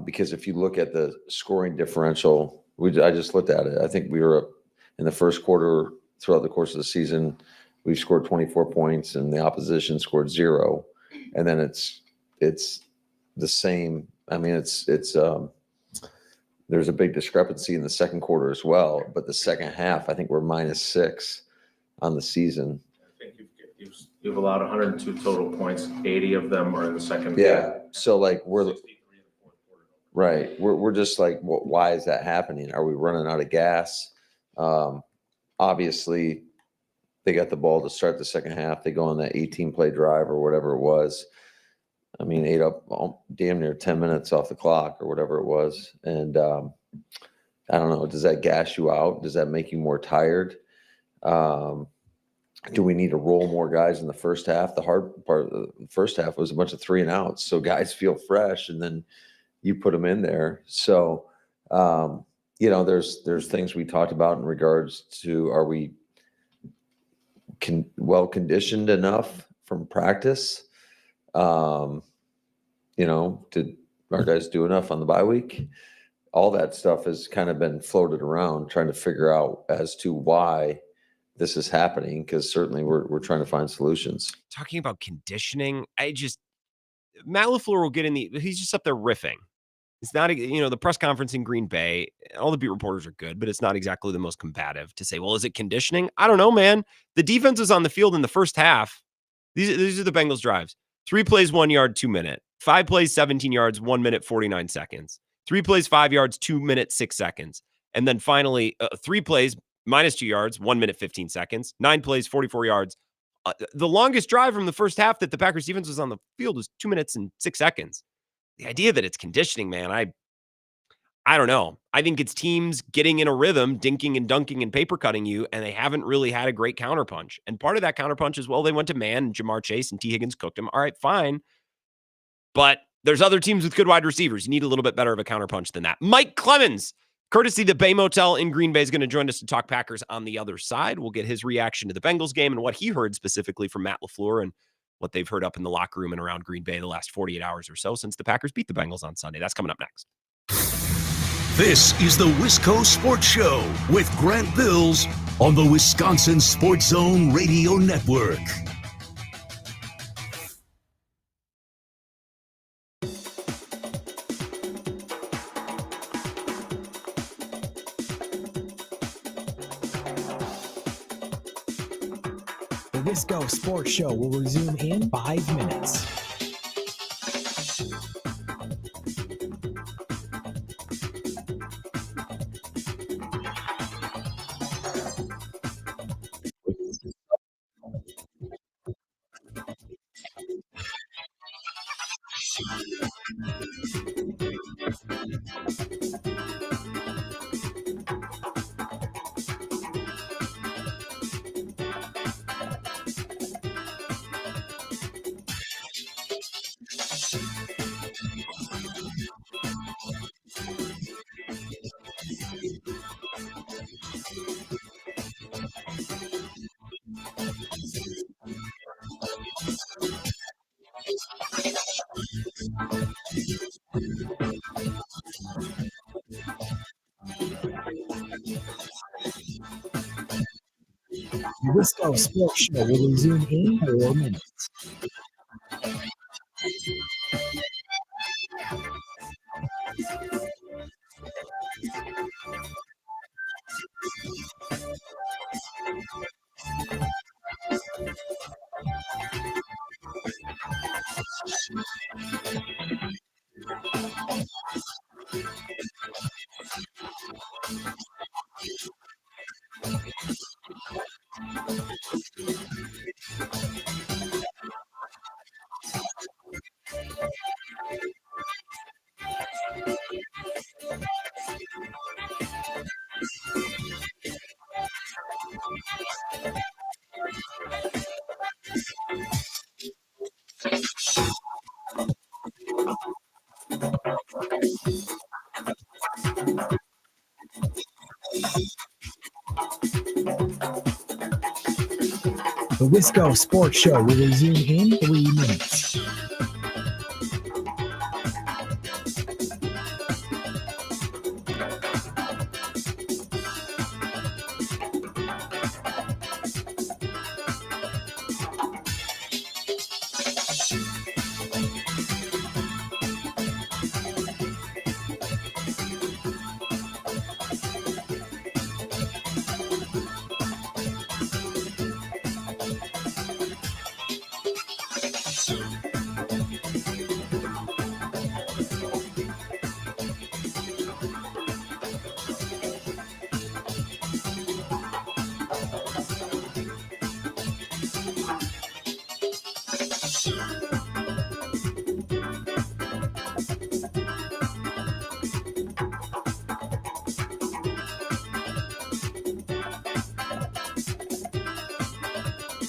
Because if you look at the scoring differential, I just looked at it. I think we were up in the first quarter throughout the course of the season. We've scored 24 points and the opposition scored 0. And then it's the same. I mean, there's a big discrepancy in the second quarter as well, but the second half, I think we're -6 on the season. I think you've allowed 102 total points. 80 of them are in the second. Yeah. So like we're just like, why is that happening? Are we running out of gas? Obviously, they got the ball to start the second half. They go on that 18-play drive or whatever it was. I mean, ate up damn near 10 minutes off the clock or whatever it was. And I don't know, does that gas you out? Does that make you more tired? Do we need to roll more guys in the first half? The hard part of the first half was a bunch of 3-and-outs. So guys feel fresh, and then you put them in there. So, there's things we talked about in regards to, are we well conditioned enough from practice? Did our guys do enough on the bye week? All that stuff has kind of been floated around, trying to figure out as to why this is happening, because certainly we're trying to find solutions. Talking about conditioning, Matt LaFleur will get he's just up there riffing. It's not, the press conference in Green Bay, all the beat reporters are good, but it's not exactly the most combative to say, well, is it conditioning? I don't know, man. The defense was on the field in the first half. These are the Bengals drives. 3 plays, 1 yard, 2 minute. 5 plays, 17 yards, 1 minute, 49 seconds. 3 plays, 5 yards, 2 minutes, 6 seconds. And then finally, 3 plays, -2 yards, 1 minute, 15 seconds. 9 plays, 44 yards. The longest drive from the first half that the Packers defense was on the field was 2 minutes and 6 seconds. The idea that it's conditioning, man, I don't know. I think it's teams getting in a rhythm, dinking and dunking and paper cutting you, and they haven't really had a great counterpunch. And part of that counterpunch is, well, they went to man, and Jamar Chase and T. Higgins cooked him. All right, fine. But there's other teams with good wide receivers. You need a little bit better of a counterpunch than that. Mike Clemens, courtesy the Bay Motel in Green Bay, is going to join us to talk Packers on the other side. We'll get his reaction to the Bengals game and what he heard specifically from Matt LaFleur and what they've heard up in the locker room and around Green Bay the last 48 hours or so since the Packers beat the Bengals on Sunday. That's coming up next. This is the Wisco Sports Show with Grant Bills on the Wisconsin Sports Zone Radio Network. The Wisco Sports Show will resume in 5 minutes. The Wisco Sports Show will resume in 4 minutes. The Wisco Sports Show will resume in 3 minutes.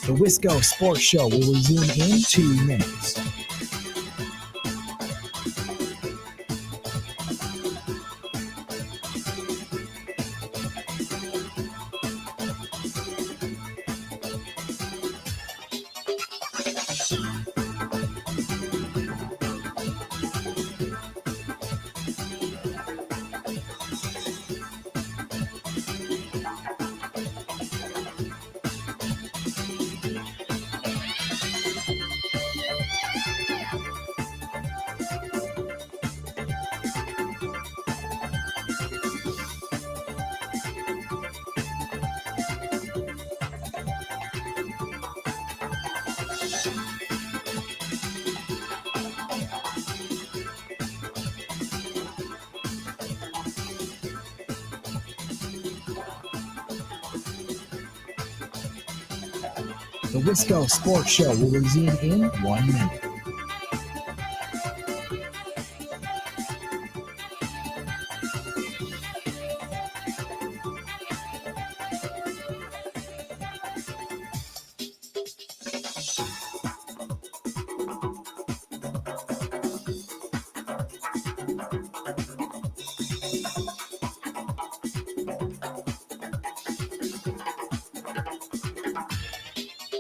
The Wisco Sports Show will resume in 2 minutes. The Wisco Sports Show will resume in 1 minute.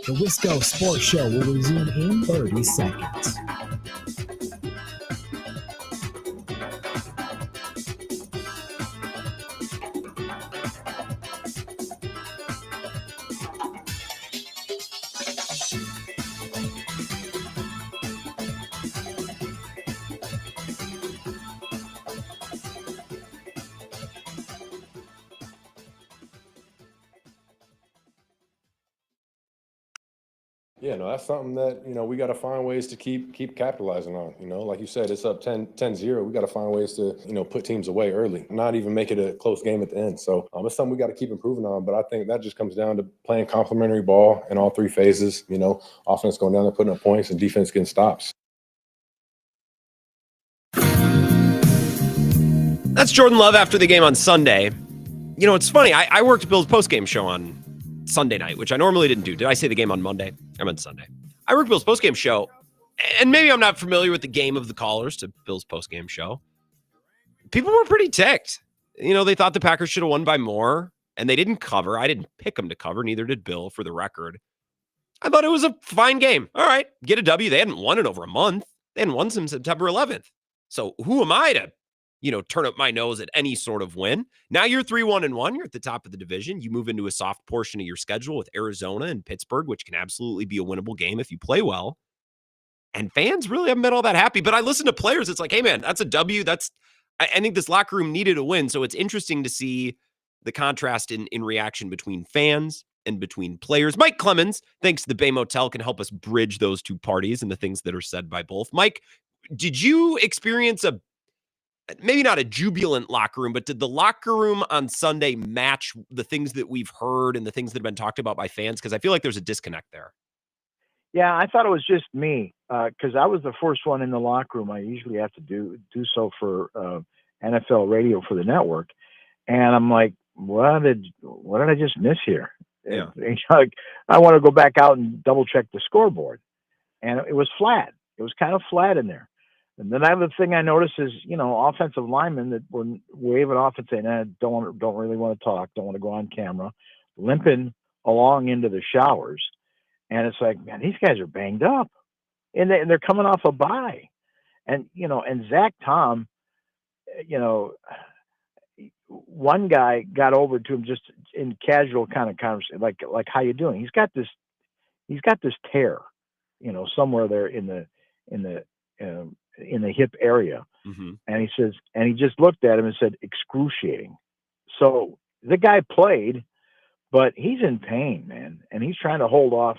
The Wisco Sports Show will resume in 30 seconds. Yeah, no, that's something that, we got to find ways to keep capitalizing on. Like you said, it's up 10-0. We got to find ways to, put teams away early, not even make it a close game at the end. So it's something we got to keep improving on. But I think that just comes down to playing complementary ball in all three phases, offense going down there, putting up points, and defense getting stops. That's Jordan Love after the game on Sunday. It's funny. I worked Bill's postgame show on Sunday night, which I normally didn't do. Did I say the game on Monday? I meant Sunday. I worked Bill's postgame show, and maybe I'm not familiar with the game of the callers to Bill's postgame show. People were pretty ticked. They thought the Packers should have won by more, and they didn't cover. I didn't pick them to cover. Neither did Bill, for the record. I thought it was a fine game. All right, get a W. They hadn't won in over a month. They hadn't won since September 11th. So who am I to turn up my nose at any sort of win? Now you're 3-1-1. You're at the top of the division. You move into a soft portion of your schedule with Arizona and Pittsburgh, which can absolutely be a winnable game if you play well. And fans really haven't been all that happy. But I listen to players. It's like, hey, man, that's a W. I think this locker room needed a win. So it's interesting to see the contrast in reaction between fans and between players. Mike Clemens, thanks to the Bay Motel, can help us bridge those two parties and the things that are said by both. Mike, did you experience maybe not a jubilant locker room, but did the locker room on Sunday match the things that we've heard and the things that have been talked about by fans? Because I feel like there's a disconnect there. Yeah, I thought it was just me because I was the first one in the locker room. I usually have to do so for NFL radio for the network, and I'm like, what did I just miss here? Yeah. I want to go back out and double check the scoreboard, and it was flat. It was kind of flat in there. And then the other thing I noticed is, offensive linemen that were waving off and saying, don't really want to talk, don't want to go on camera, limping along into the showers. And it's like, man, these guys are banged up. And they're coming off a bye. And, and Zach Tom, one guy got over to him just in casual kind of conversation, like how you doing? He's got this tear, somewhere there in the hip area. Mm-hmm. And he says, and he just looked at him and said, excruciating. So the guy played, but he's in pain, man. And he's trying to hold off,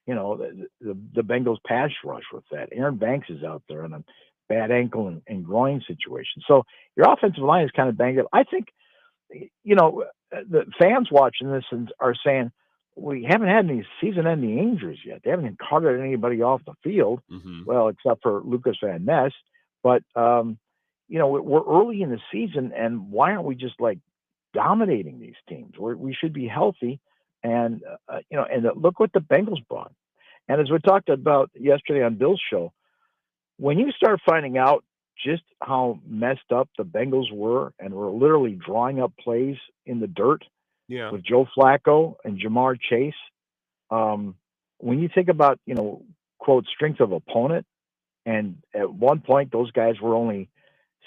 the Bengals pass rush with that. Aaron Banks is out there on a bad ankle and groin situation. So your offensive line is kind of banged up. I think, the fans watching this are saying, we haven't had any season-ending injuries yet. They haven't carted anybody off the field, Mm-hmm. well, except for Lucas Van Ness. But, we're early in the season, and why aren't we just, dominating these teams? We should be healthy, and, and look what the Bengals brought. And as we talked about yesterday on Bill's show, when you start finding out just how messed up the Bengals were and were literally drawing up plays in the dirt, Yeah. with Joe Flacco and Jamar Chase. When you think about, quote, strength of opponent, and at one point those guys were only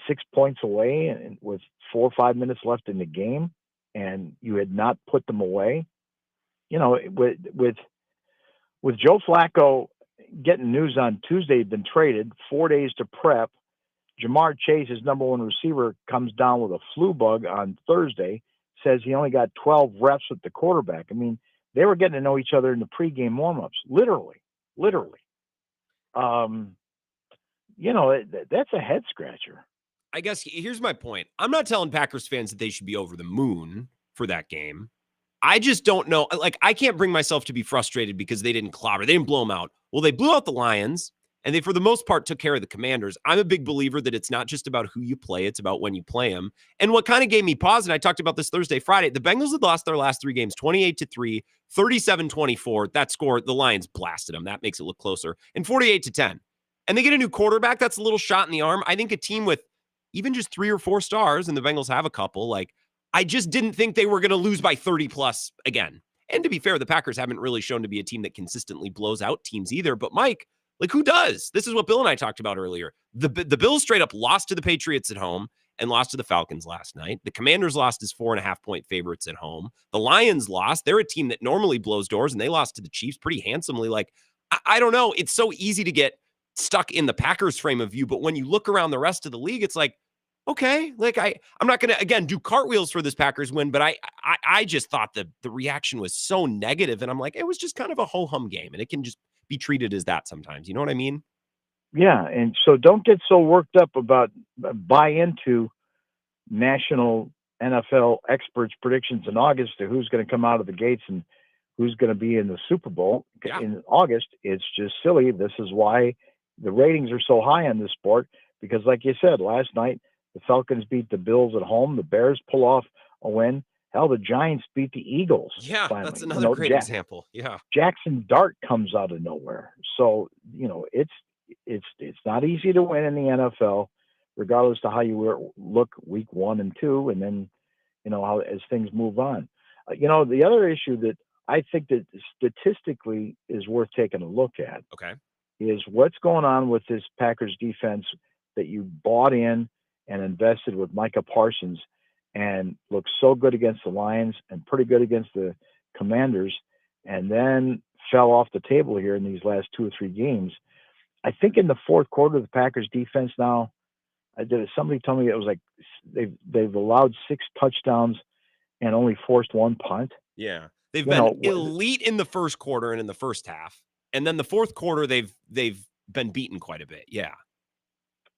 6 points away and with 4 or 5 minutes left in the game, and you had not put them away, with Joe Flacco getting news on Tuesday, he'd been traded, 4 days to prep. Jamar Chase, his number one receiver, comes down with a flu bug on Thursday, says he only got 12 reps with the quarterback. I mean, they were getting to know each other in the pregame warmups, literally. That's a head scratcher. I guess here's my point. I'm not telling Packers fans that they should be over the moon for that game. I just don't know. I can't bring myself to be frustrated because they didn't clobber. They didn't blow them out. Well, they blew out the Lions, and they, for the most part, took care of the Commanders. I'm a big believer that it's not just about who you play. It's about when you play them. And what kind of gave me pause, and I talked about this Thursday, Friday, the Bengals had lost their last 3 games, 28-3, 37-24. That score, the Lions blasted them. That makes it look closer. And 48-10. And they get a new quarterback. That's a little shot in the arm. I think a team with even just 3 or 4 stars, and the Bengals have a couple, I just didn't think they were going to lose by 30 plus again. And to be fair, the Packers haven't really shown to be a team that consistently blows out teams either. But Mike, who does? This is what Bill and I talked about earlier. The Bills straight up lost to the Patriots at home and lost to the Falcons last night. The Commanders lost as 4.5-point favorites at home. The Lions lost. They're a team that normally blows doors, and they lost to the Chiefs pretty handsomely. I don't know. It's so easy to get stuck in the Packers frame of view. But when you look around the rest of the league, it's okay. Like I'm not going to, again, do cartwheels for this Packers win, but I just thought the reaction was so negative, and I'm like, it was just kind of a ho-hum game, and it can just be treated as that sometimes. You know what I mean? Yeah, and so don't get so worked up about buy into national NFL experts' predictions in August to who's going to come out of the gates and who's going to be in the Super Bowl in August. It's just silly. This is why the ratings are so high on this sport, because like you said, last night, the Falcons beat the Bills at home. The Bears pull off a win. Hell, the Giants beat the Eagles. Yeah, finally. that's another great example. Yeah. Jackson Dart comes out of nowhere. So, it's not easy to win in the NFL, regardless to how you look week 1 and 2, and then, how as things move on. The other issue that I think that statistically is worth taking a look at is what's going on with this Packers defense that you bought in and invested with Micah Parsons and looked so good against the Lions and pretty good against the Commanders, and then fell off the table here in these last 2 or 3 games. I think in the fourth quarter, the Packers defense now, somebody told me it was like they've allowed 6 touchdowns and only forced 1 punt. Yeah. They've been elite in the first quarter and in the first half. And then the fourth quarter, they've been beaten quite a bit. Yeah.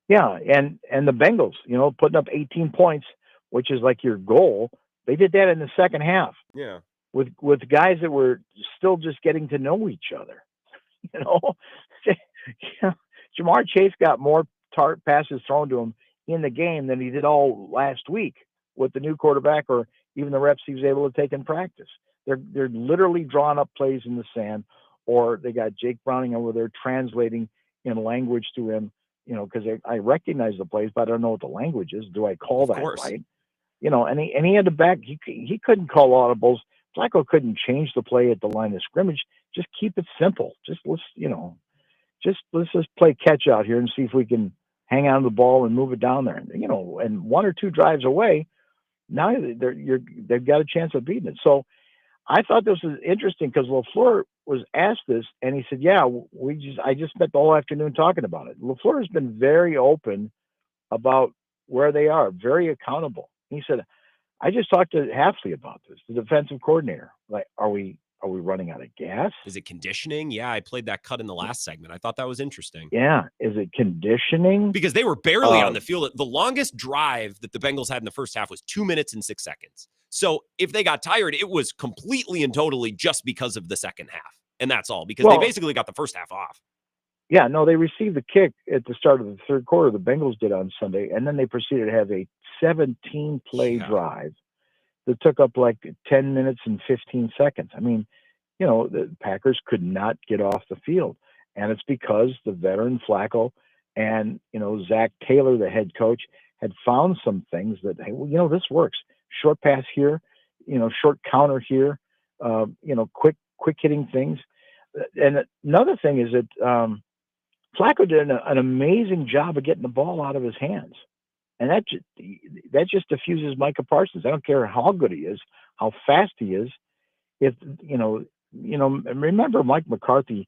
Yeah. And the Bengals, putting up 18 points, which is like your goal. They did that in the second half. Yeah. With guys that were still just getting to know each other. Jamar Chase got more passes thrown to him in the game than he did all last week with the new quarterback, or even the reps he was able to take in practice. They're literally drawing up plays in the sand, or they got Jake Browning over there translating in language to him, because I recognize the plays, but I don't know what the language is. Do I call that right? And he had to back. He couldn't call audibles. Flacco couldn't change the play at the line of scrimmage. Just keep it simple. Let's just play catch out here and see if we can hang on to the ball and move it down there. And 1 or 2 drives away, now they've got a chance of beating it. So I thought this was interesting because LaFleur was asked this, and he said, "Yeah, I just spent the whole afternoon talking about it." LaFleur has been very open about where they are, very accountable. He said, "I just talked to Hafley about this, the defensive coordinator. Like, are we running out of gas? Is it conditioning? Yeah, I played that cut in the last segment. I thought that was interesting. Yeah, is it conditioning? Because they were barely on the field. The longest drive that the Bengals had in the first half was 2 minutes and 6 seconds. So if they got tired, it was completely and totally just because of the second half. And that's all, because they basically got the first half off. Yeah, no, they received the kick at the start of the third quarter, the Bengals did on Sunday, and then they proceeded to have a 17-play drive that took up like 10 minutes and 15 seconds. I mean, the Packers could not get off the field. And it's because the veteran Flacco and, Zach Taylor, the head coach, had found some things that, hey, this works. Short pass here, short counter here, quick hitting things. And another thing is that Flacco did an amazing job of getting the ball out of his hands. And that just diffuses Micah Parsons. I don't care how good he is, how fast he is. If remember Mike McCarthy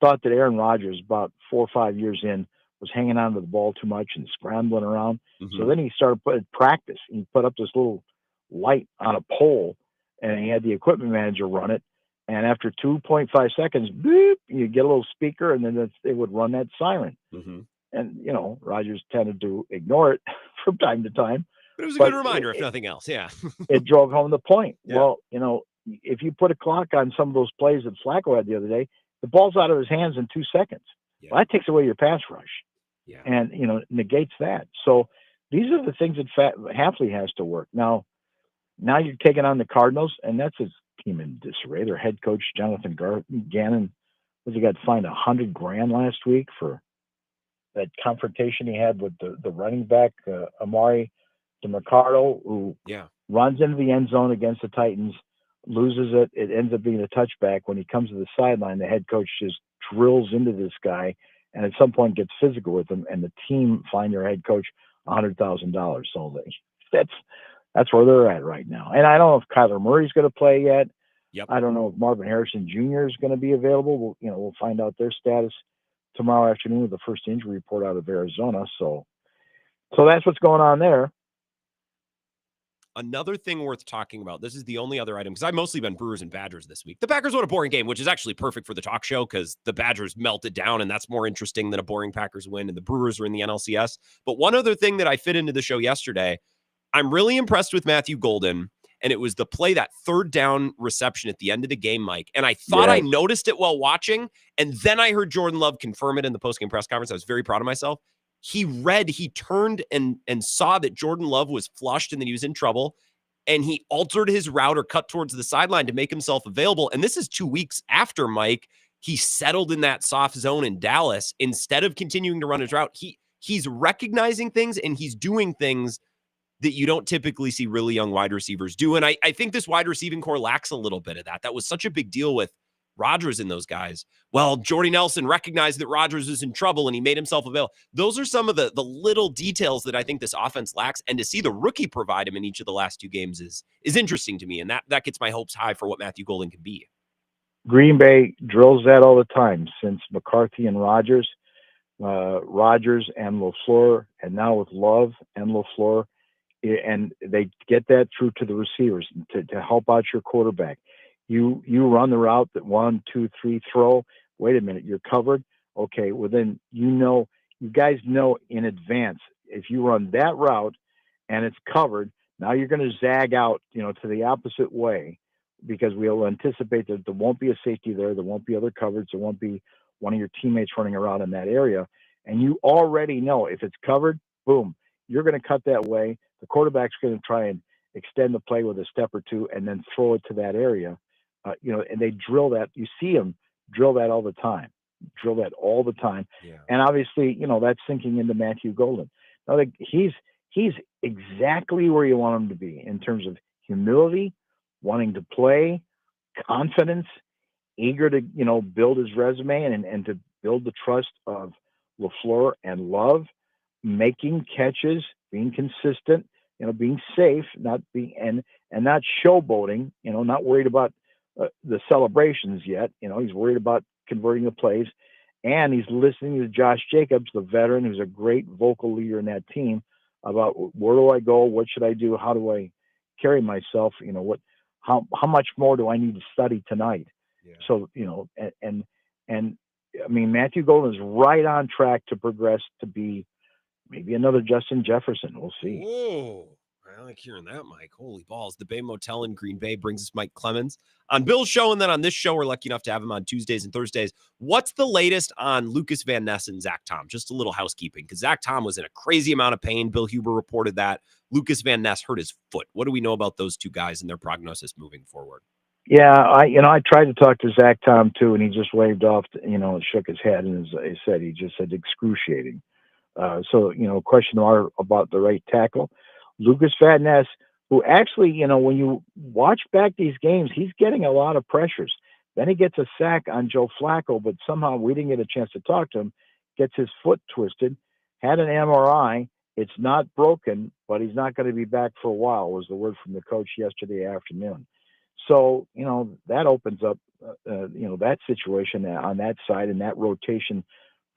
thought that Aaron Rodgers, about 4 or 5 years in, was hanging on to the ball too much and scrambling around. Mm-hmm. So then he started putting practice. He put up this little light on a pole, and he had the equipment manager run it. And after 2.5 seconds, boop, you get a little speaker, and then it would run that siren. Mm-hmm. And, Rodgers tended to ignore it from time to time. But it was a good reminder, if nothing else. Yeah. It drove home the point. Yeah. Well, if you put a clock on some of those plays that Flacco had the other day, the ball's out of his hands in 2 seconds. Yeah. Well, that takes away your pass rush. Yeah. And, negates that. So these are the things that Hafley has to work. Now you're taking on the Cardinals, and that's his team in disarray. Their head coach, Jonathan Gannon, he got fined $100,000 last week for that confrontation he had with the running back, Amari DeMarcado, who runs into the end zone against the Titans, loses it. It ends up being a touchback. When he comes to the sideline, the head coach just drills into this guy and at some point gets physical with him, and the team fined their head coach $100,000. So that's where they're at right now. And I don't know if Kyler Murray's going to play yet. Yep. I don't know if Marvin Harrison Jr. is going to be available. We'll find out their status tomorrow afternoon with the first injury report out of Arizona. So So that's what's going on there. Another thing worth talking about, this is the only other item, because I've mostly been Brewers and Badgers this week. The Packers won a boring game, which is actually perfect for the talk show because the Badgers melted down, and that's more interesting than a boring Packers win, and the Brewers are in the NLCS. But one other thing that I fit into the show yesterday, I'm really impressed with Matthew Golden, and it was the play, that third down reception at the end of the game, Mike. And I thought I noticed it while watching, and then I heard Jordan Love confirm it in the postgame press conference. I was very proud of myself. He turned and saw that Jordan Love was flushed and that he was in trouble, and he altered his route or cut towards the sideline to make himself available. And this is 2 weeks after, Mike, he settled in that soft zone in Dallas. Instead of continuing to run his route, he's recognizing things and he's doing things that you don't typically see really young wide receivers do. And I think this wide receiving core lacks a little bit of that. That was such a big deal with Rodgers and those guys. Well, Jordy Nelson recognized that Rodgers was in trouble and he made himself available. Those are some of the little details that I think this offense lacks. And to see the rookie provide him in each of the last 2 games is interesting to me. And that gets my hopes high for what Matthew Golden can be. Green Bay drills that all the time since McCarthy and Rodgers and LaFleur, and now with Love and LaFleur, and they get that through to the receivers to help out your quarterback. You run the route that 1, 2, 3 throw. Wait a minute, you're covered. Okay, well then you guys know in advance if you run that route and it's covered. Now you're going to zag out, to the opposite way because we'll anticipate that there won't be a safety there. There won't be other coverage. There won't be one of your teammates running around in that area. And you already know if it's covered, boom, you're going to cut that way. The quarterback's going to try and extend the play with a step or two and then throw it to that area. And they drill that. You see them drill that all the time. Yeah. And obviously, that's sinking into Matthew Golden. Now, he's exactly where you want him to be in terms of humility, wanting to play, confidence, eager to, build his resume and to build the trust of LaFleur and Love, making catches, being consistent, being safe, not showboating, not worried about the celebrations yet. He's worried about converting the plays, and he's listening to Josh Jacobs, the veteran, who's a great vocal leader in that team, about where do I go, what should I do, how do I carry myself, how much more do I need to study tonight? Yeah. So and I mean, Matthew Golden is right on track to progress to be maybe another Justin Jefferson. We'll see. Whoa. I like hearing that, Mike. Holy balls. The Bay Motel in Green Bay brings us Mike Clemens on Bill's show. And then on this show, we're lucky enough to have him on Tuesdays and Thursdays. What's the latest on Lucas Van Ness and Zach Tom? Just a little housekeeping, because Zach Tom was in a crazy amount of pain. Bill Huber reported that. Lucas Van Ness hurt his foot. What do we know about those two guys and their prognosis moving forward? Yeah, I tried to talk to Zach Tom too, and he just waved off, and shook his head, and he just said excruciating. So, question mark about the right tackle. Lucas Van Ness, who actually, when you watch back these games, he's getting a lot of pressures. Then he gets a sack on Joe Flacco, but somehow we didn't get a chance to talk to him, gets his foot twisted, had an MRI. It's not broken, but he's not going to be back for a while, was the word from the coach yesterday afternoon. So, that opens up, that situation on that side and that rotation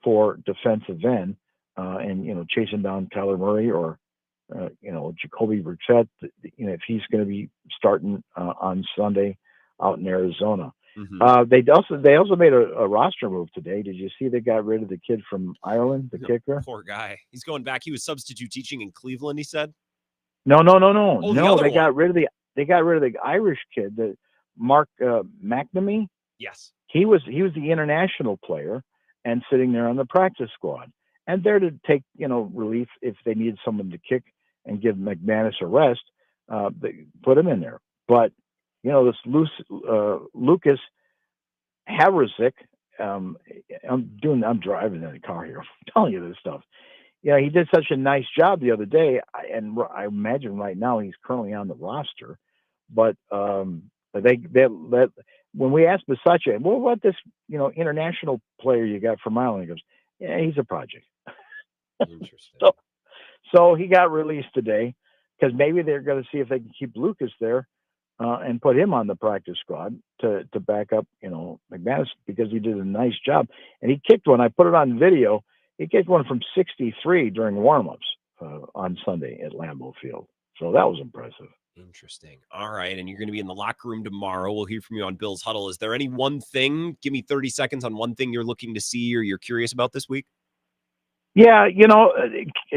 for defensive end, and, chasing down Kyler Murray or, Jacoby Brissett, if he's going to be starting on Sunday out in Arizona. Mm-hmm. They also made a roster move today. Did you see they got rid of the kid from Ireland, the kicker? Poor guy. He's going back. He was substitute teaching in Cleveland, he said? No. Oh, no, they got rid of the Irish kid, the Mark McNamee. Yes. He was the international player and sitting there on the practice squad. And there to take, relief if they needed someone to kick and give McManus a rest, they put him in there. But, this Lucas Havrizik, I'm driving in the car here. I'm telling you this stuff. He did such a nice job the other day, and I imagine right now he's currently on the roster. But they when we asked Bisaccia, well, what this international player you got from Ireland? He goes, yeah, he's a project. Interesting. So he got released today because maybe they're going to see if they can keep Lucas there and put him on the practice squad to back up, McManus, because he did a nice job. And he kicked one. I put it on video. He kicked one from 63 during warm-ups. on Sunday at Lambeau Field. So that was impressive. Interesting. All right. And you're going to be in the locker room tomorrow. We'll hear from you on Bill's Huddle. Is there any one thing? Give me 30 seconds on one thing you're looking to see or you're curious about this week. Yeah,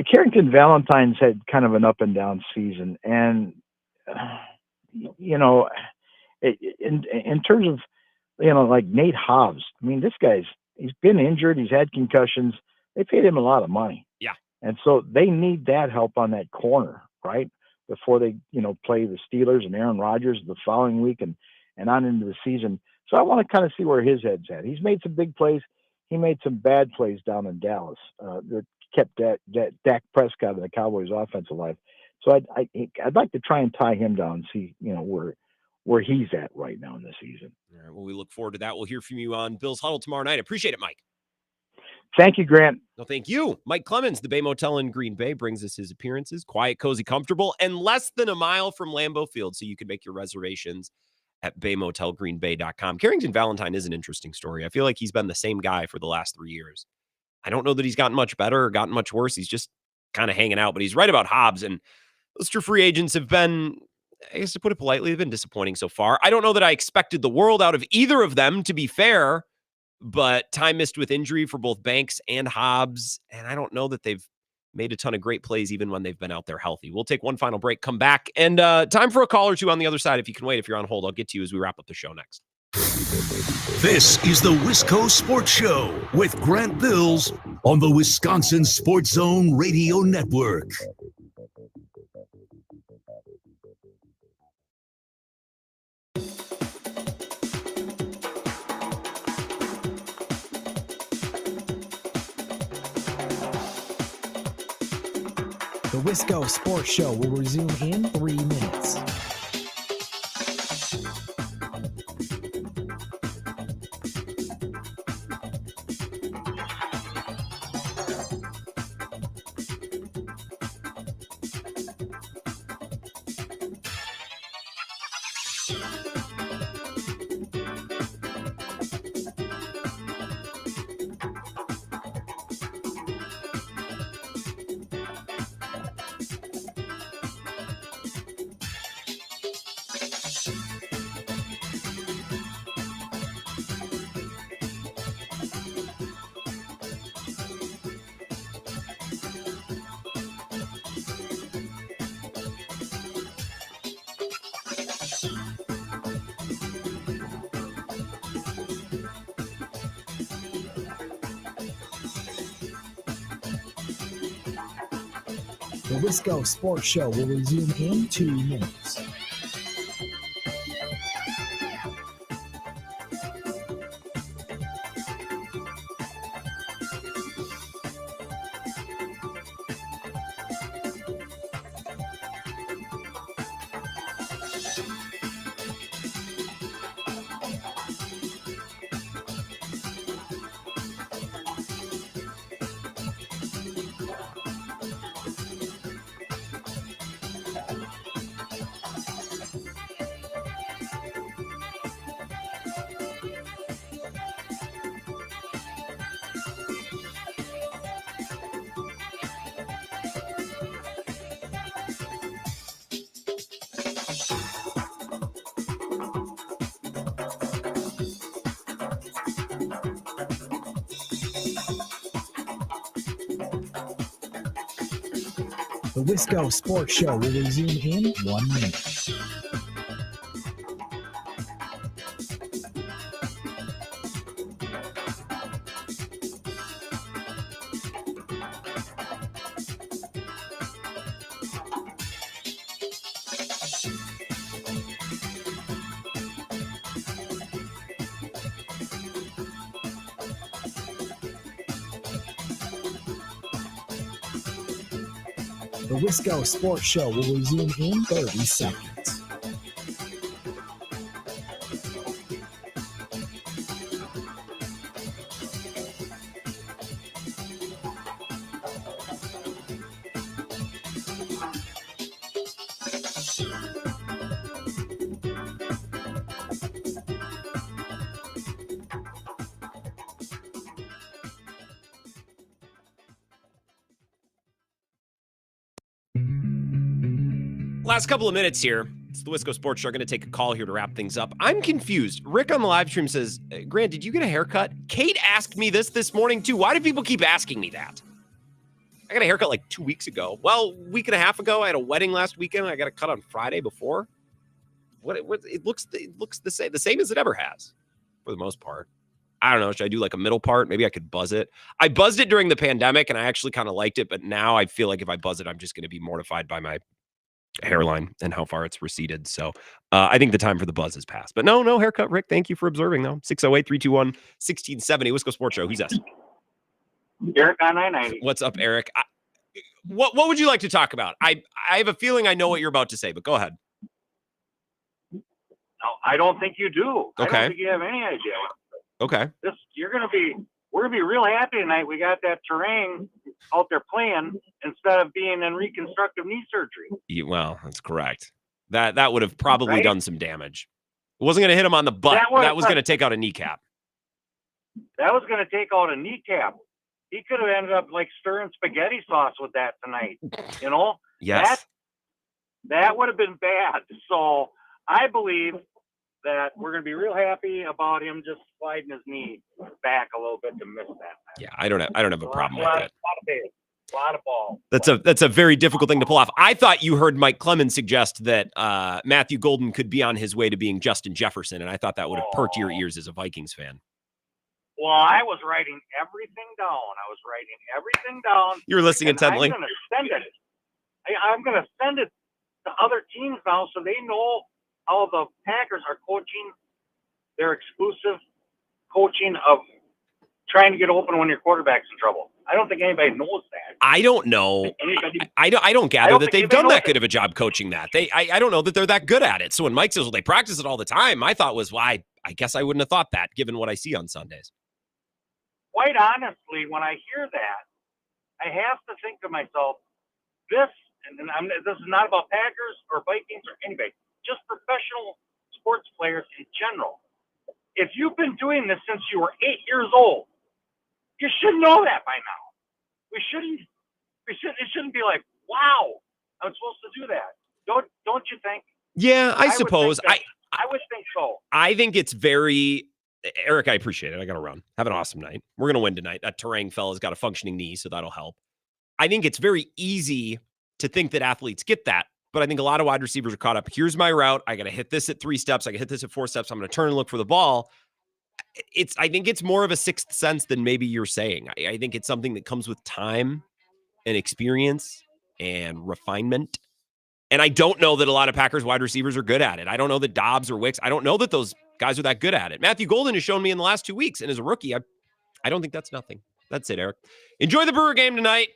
Carrington Valentine's had kind of an up and down season. And, in terms of, like Nate Hobbs, I mean, this he's been injured. He's had concussions. They paid him a lot of money. Yeah. And so they need that help on that corner, right? Before they, play the Steelers and Aaron Rodgers the following week and on into the season. So I want to kind of see where his head's at. He's made some big plays. He made some bad plays down in Dallas that kept Dak Prescott and the Cowboys' offense alive. So I'd like to try and tie him down and see, where he's at right now in the season. All right. Well, we look forward to that. We'll hear from you on Bill's Huddle tomorrow night. Appreciate it, Mike. Thank you, Grant. No, thank you. Mike Clemens, the Bay Motel in Green Bay, brings us his appearances. Quiet, cozy, comfortable, and less than a mile from Lambeau Field. So you can make your reservations at baymotelgreenbay.com. Carrington Valentine is an interesting story. I feel like he's been the same guy for the last 3 years. I don't know that he's gotten much better or gotten much worse. He's just kind of hanging out, but he's right about Hobbs. And those true free agents have been, I guess to put it politely, they've been disappointing so far. I don't know that I expected the world out of either of them, to be fair. But time missed with injury for both Banks and Hobbs. And I don't know that they've made a ton of great plays even when they've been out there healthy. We'll take one final break, come back, and time for a call or two on the other side. If you can wait, if you're on hold, I'll get to you as we wrap up the show next. This is the Wisco Sports Show with Grant Bills on the Wisconsin Sports Zone Radio Network. The Wisco Sports Show will resume in 3 minutes. The Wisco Sports Show will resume in 2 minutes. The Wisco Sports Show will resume in 1 minute. The Wisco Sports Show will resume in 30 seconds. Last couple of minutes here. It's the Wisco Sports Show. Going to take a call here to wrap things up. I'm confused. Rick on the live stream says, Grant, did you get a haircut? Kate asked me this morning too. Why do people keep asking me that? I got a haircut like 2 weeks ago. Well, a week and a half ago. I had a wedding last weekend. I got a cut on Friday before. What it looks the same as it ever has for the most part. I don't know. Should I do like a middle part? Maybe I could buzz it. I buzzed it during the pandemic and I actually kind of liked it, but now I feel like if I buzz it, I'm just going to be mortified by my hairline and how far it's receded. So I think the time for the buzz has passed. But no haircut, Rick. Thank you for observing, though. 608-321-1670. Wisco Sports Show. Who's that? Eric on 990. What's up, Eric? What would you like to talk about? I have a feling I know what you're about to say, but go ahead. No, I don't think you do. Okay. I don't think you have any idea. Okay. We're gonna be real happy tonight. We got that terrain out there playing instead of being in reconstructive knee surgery. Well, that's correct. That would have probably Right? done some damage. It wasn't going to hit him on the butt. That was going to take out a kneecap. That was gonna take out a kneecap. He could have ended up like stirring spaghetti sauce with that tonight. You know? Yes. That would have been bad. So I believe that we're going to be real happy about him just sliding his knee back a little bit to miss that. Yeah, I don't have a problem with that. A lot of ball. That's a very difficult thing to pull off. I thought you heard Mike Clemens suggest that Matthew Golden could be on his way to being Justin Jefferson, and I thought that would have perked your ears as a Vikings fan. Well, I was writing everything down. You were listening and intently. I'm going to send it. I'm going to send it to other teams now so they know how the Packers are coaching their exclusive coaching of trying to get open when your quarterback's in trouble. I don't think anybody knows that. I don't know. I don't gather that they've done that good of a job coaching that. I don't know that they're that good at it. So when Mike says, well, they practice it all the time, my thought was, well, I guess I wouldn't have thought that given what I see on Sundays. Quite honestly, when I hear that, I have to think to myself, this is not about Packers or Vikings or anybody, just professional sports players in general. If you've been doing this since you were 8 years old, you should know that by now. It shouldn't be like, wow, I'm supposed to do that. Don't you think? Yeah, I suppose. I would think so. I think it's very, Eric, I appreciate it. I got to run. Have an awesome night. We're going to win tonight. That Terang fella's got a functioning knee, so that'll help. I think it's very easy to think that athletes get that, but I think a lot of wide receivers are caught up. Here's my route. I got to hit this at 3 steps. I got to hit this at 4 steps. I'm going to turn and look for the ball. I think it's more of a sixth sense than maybe you're saying. I think it's something that comes with time and experience and refinement. And I don't know that a lot of Packers wide receivers are good at it. I don't know that Dobbs or Wicks, I don't know that those guys are that good at it. Matthew Golden has shown me in the last 2 weeks, and as a rookie, I don't think that's nothing. That's it, Eric. Enjoy the Brewer game tonight.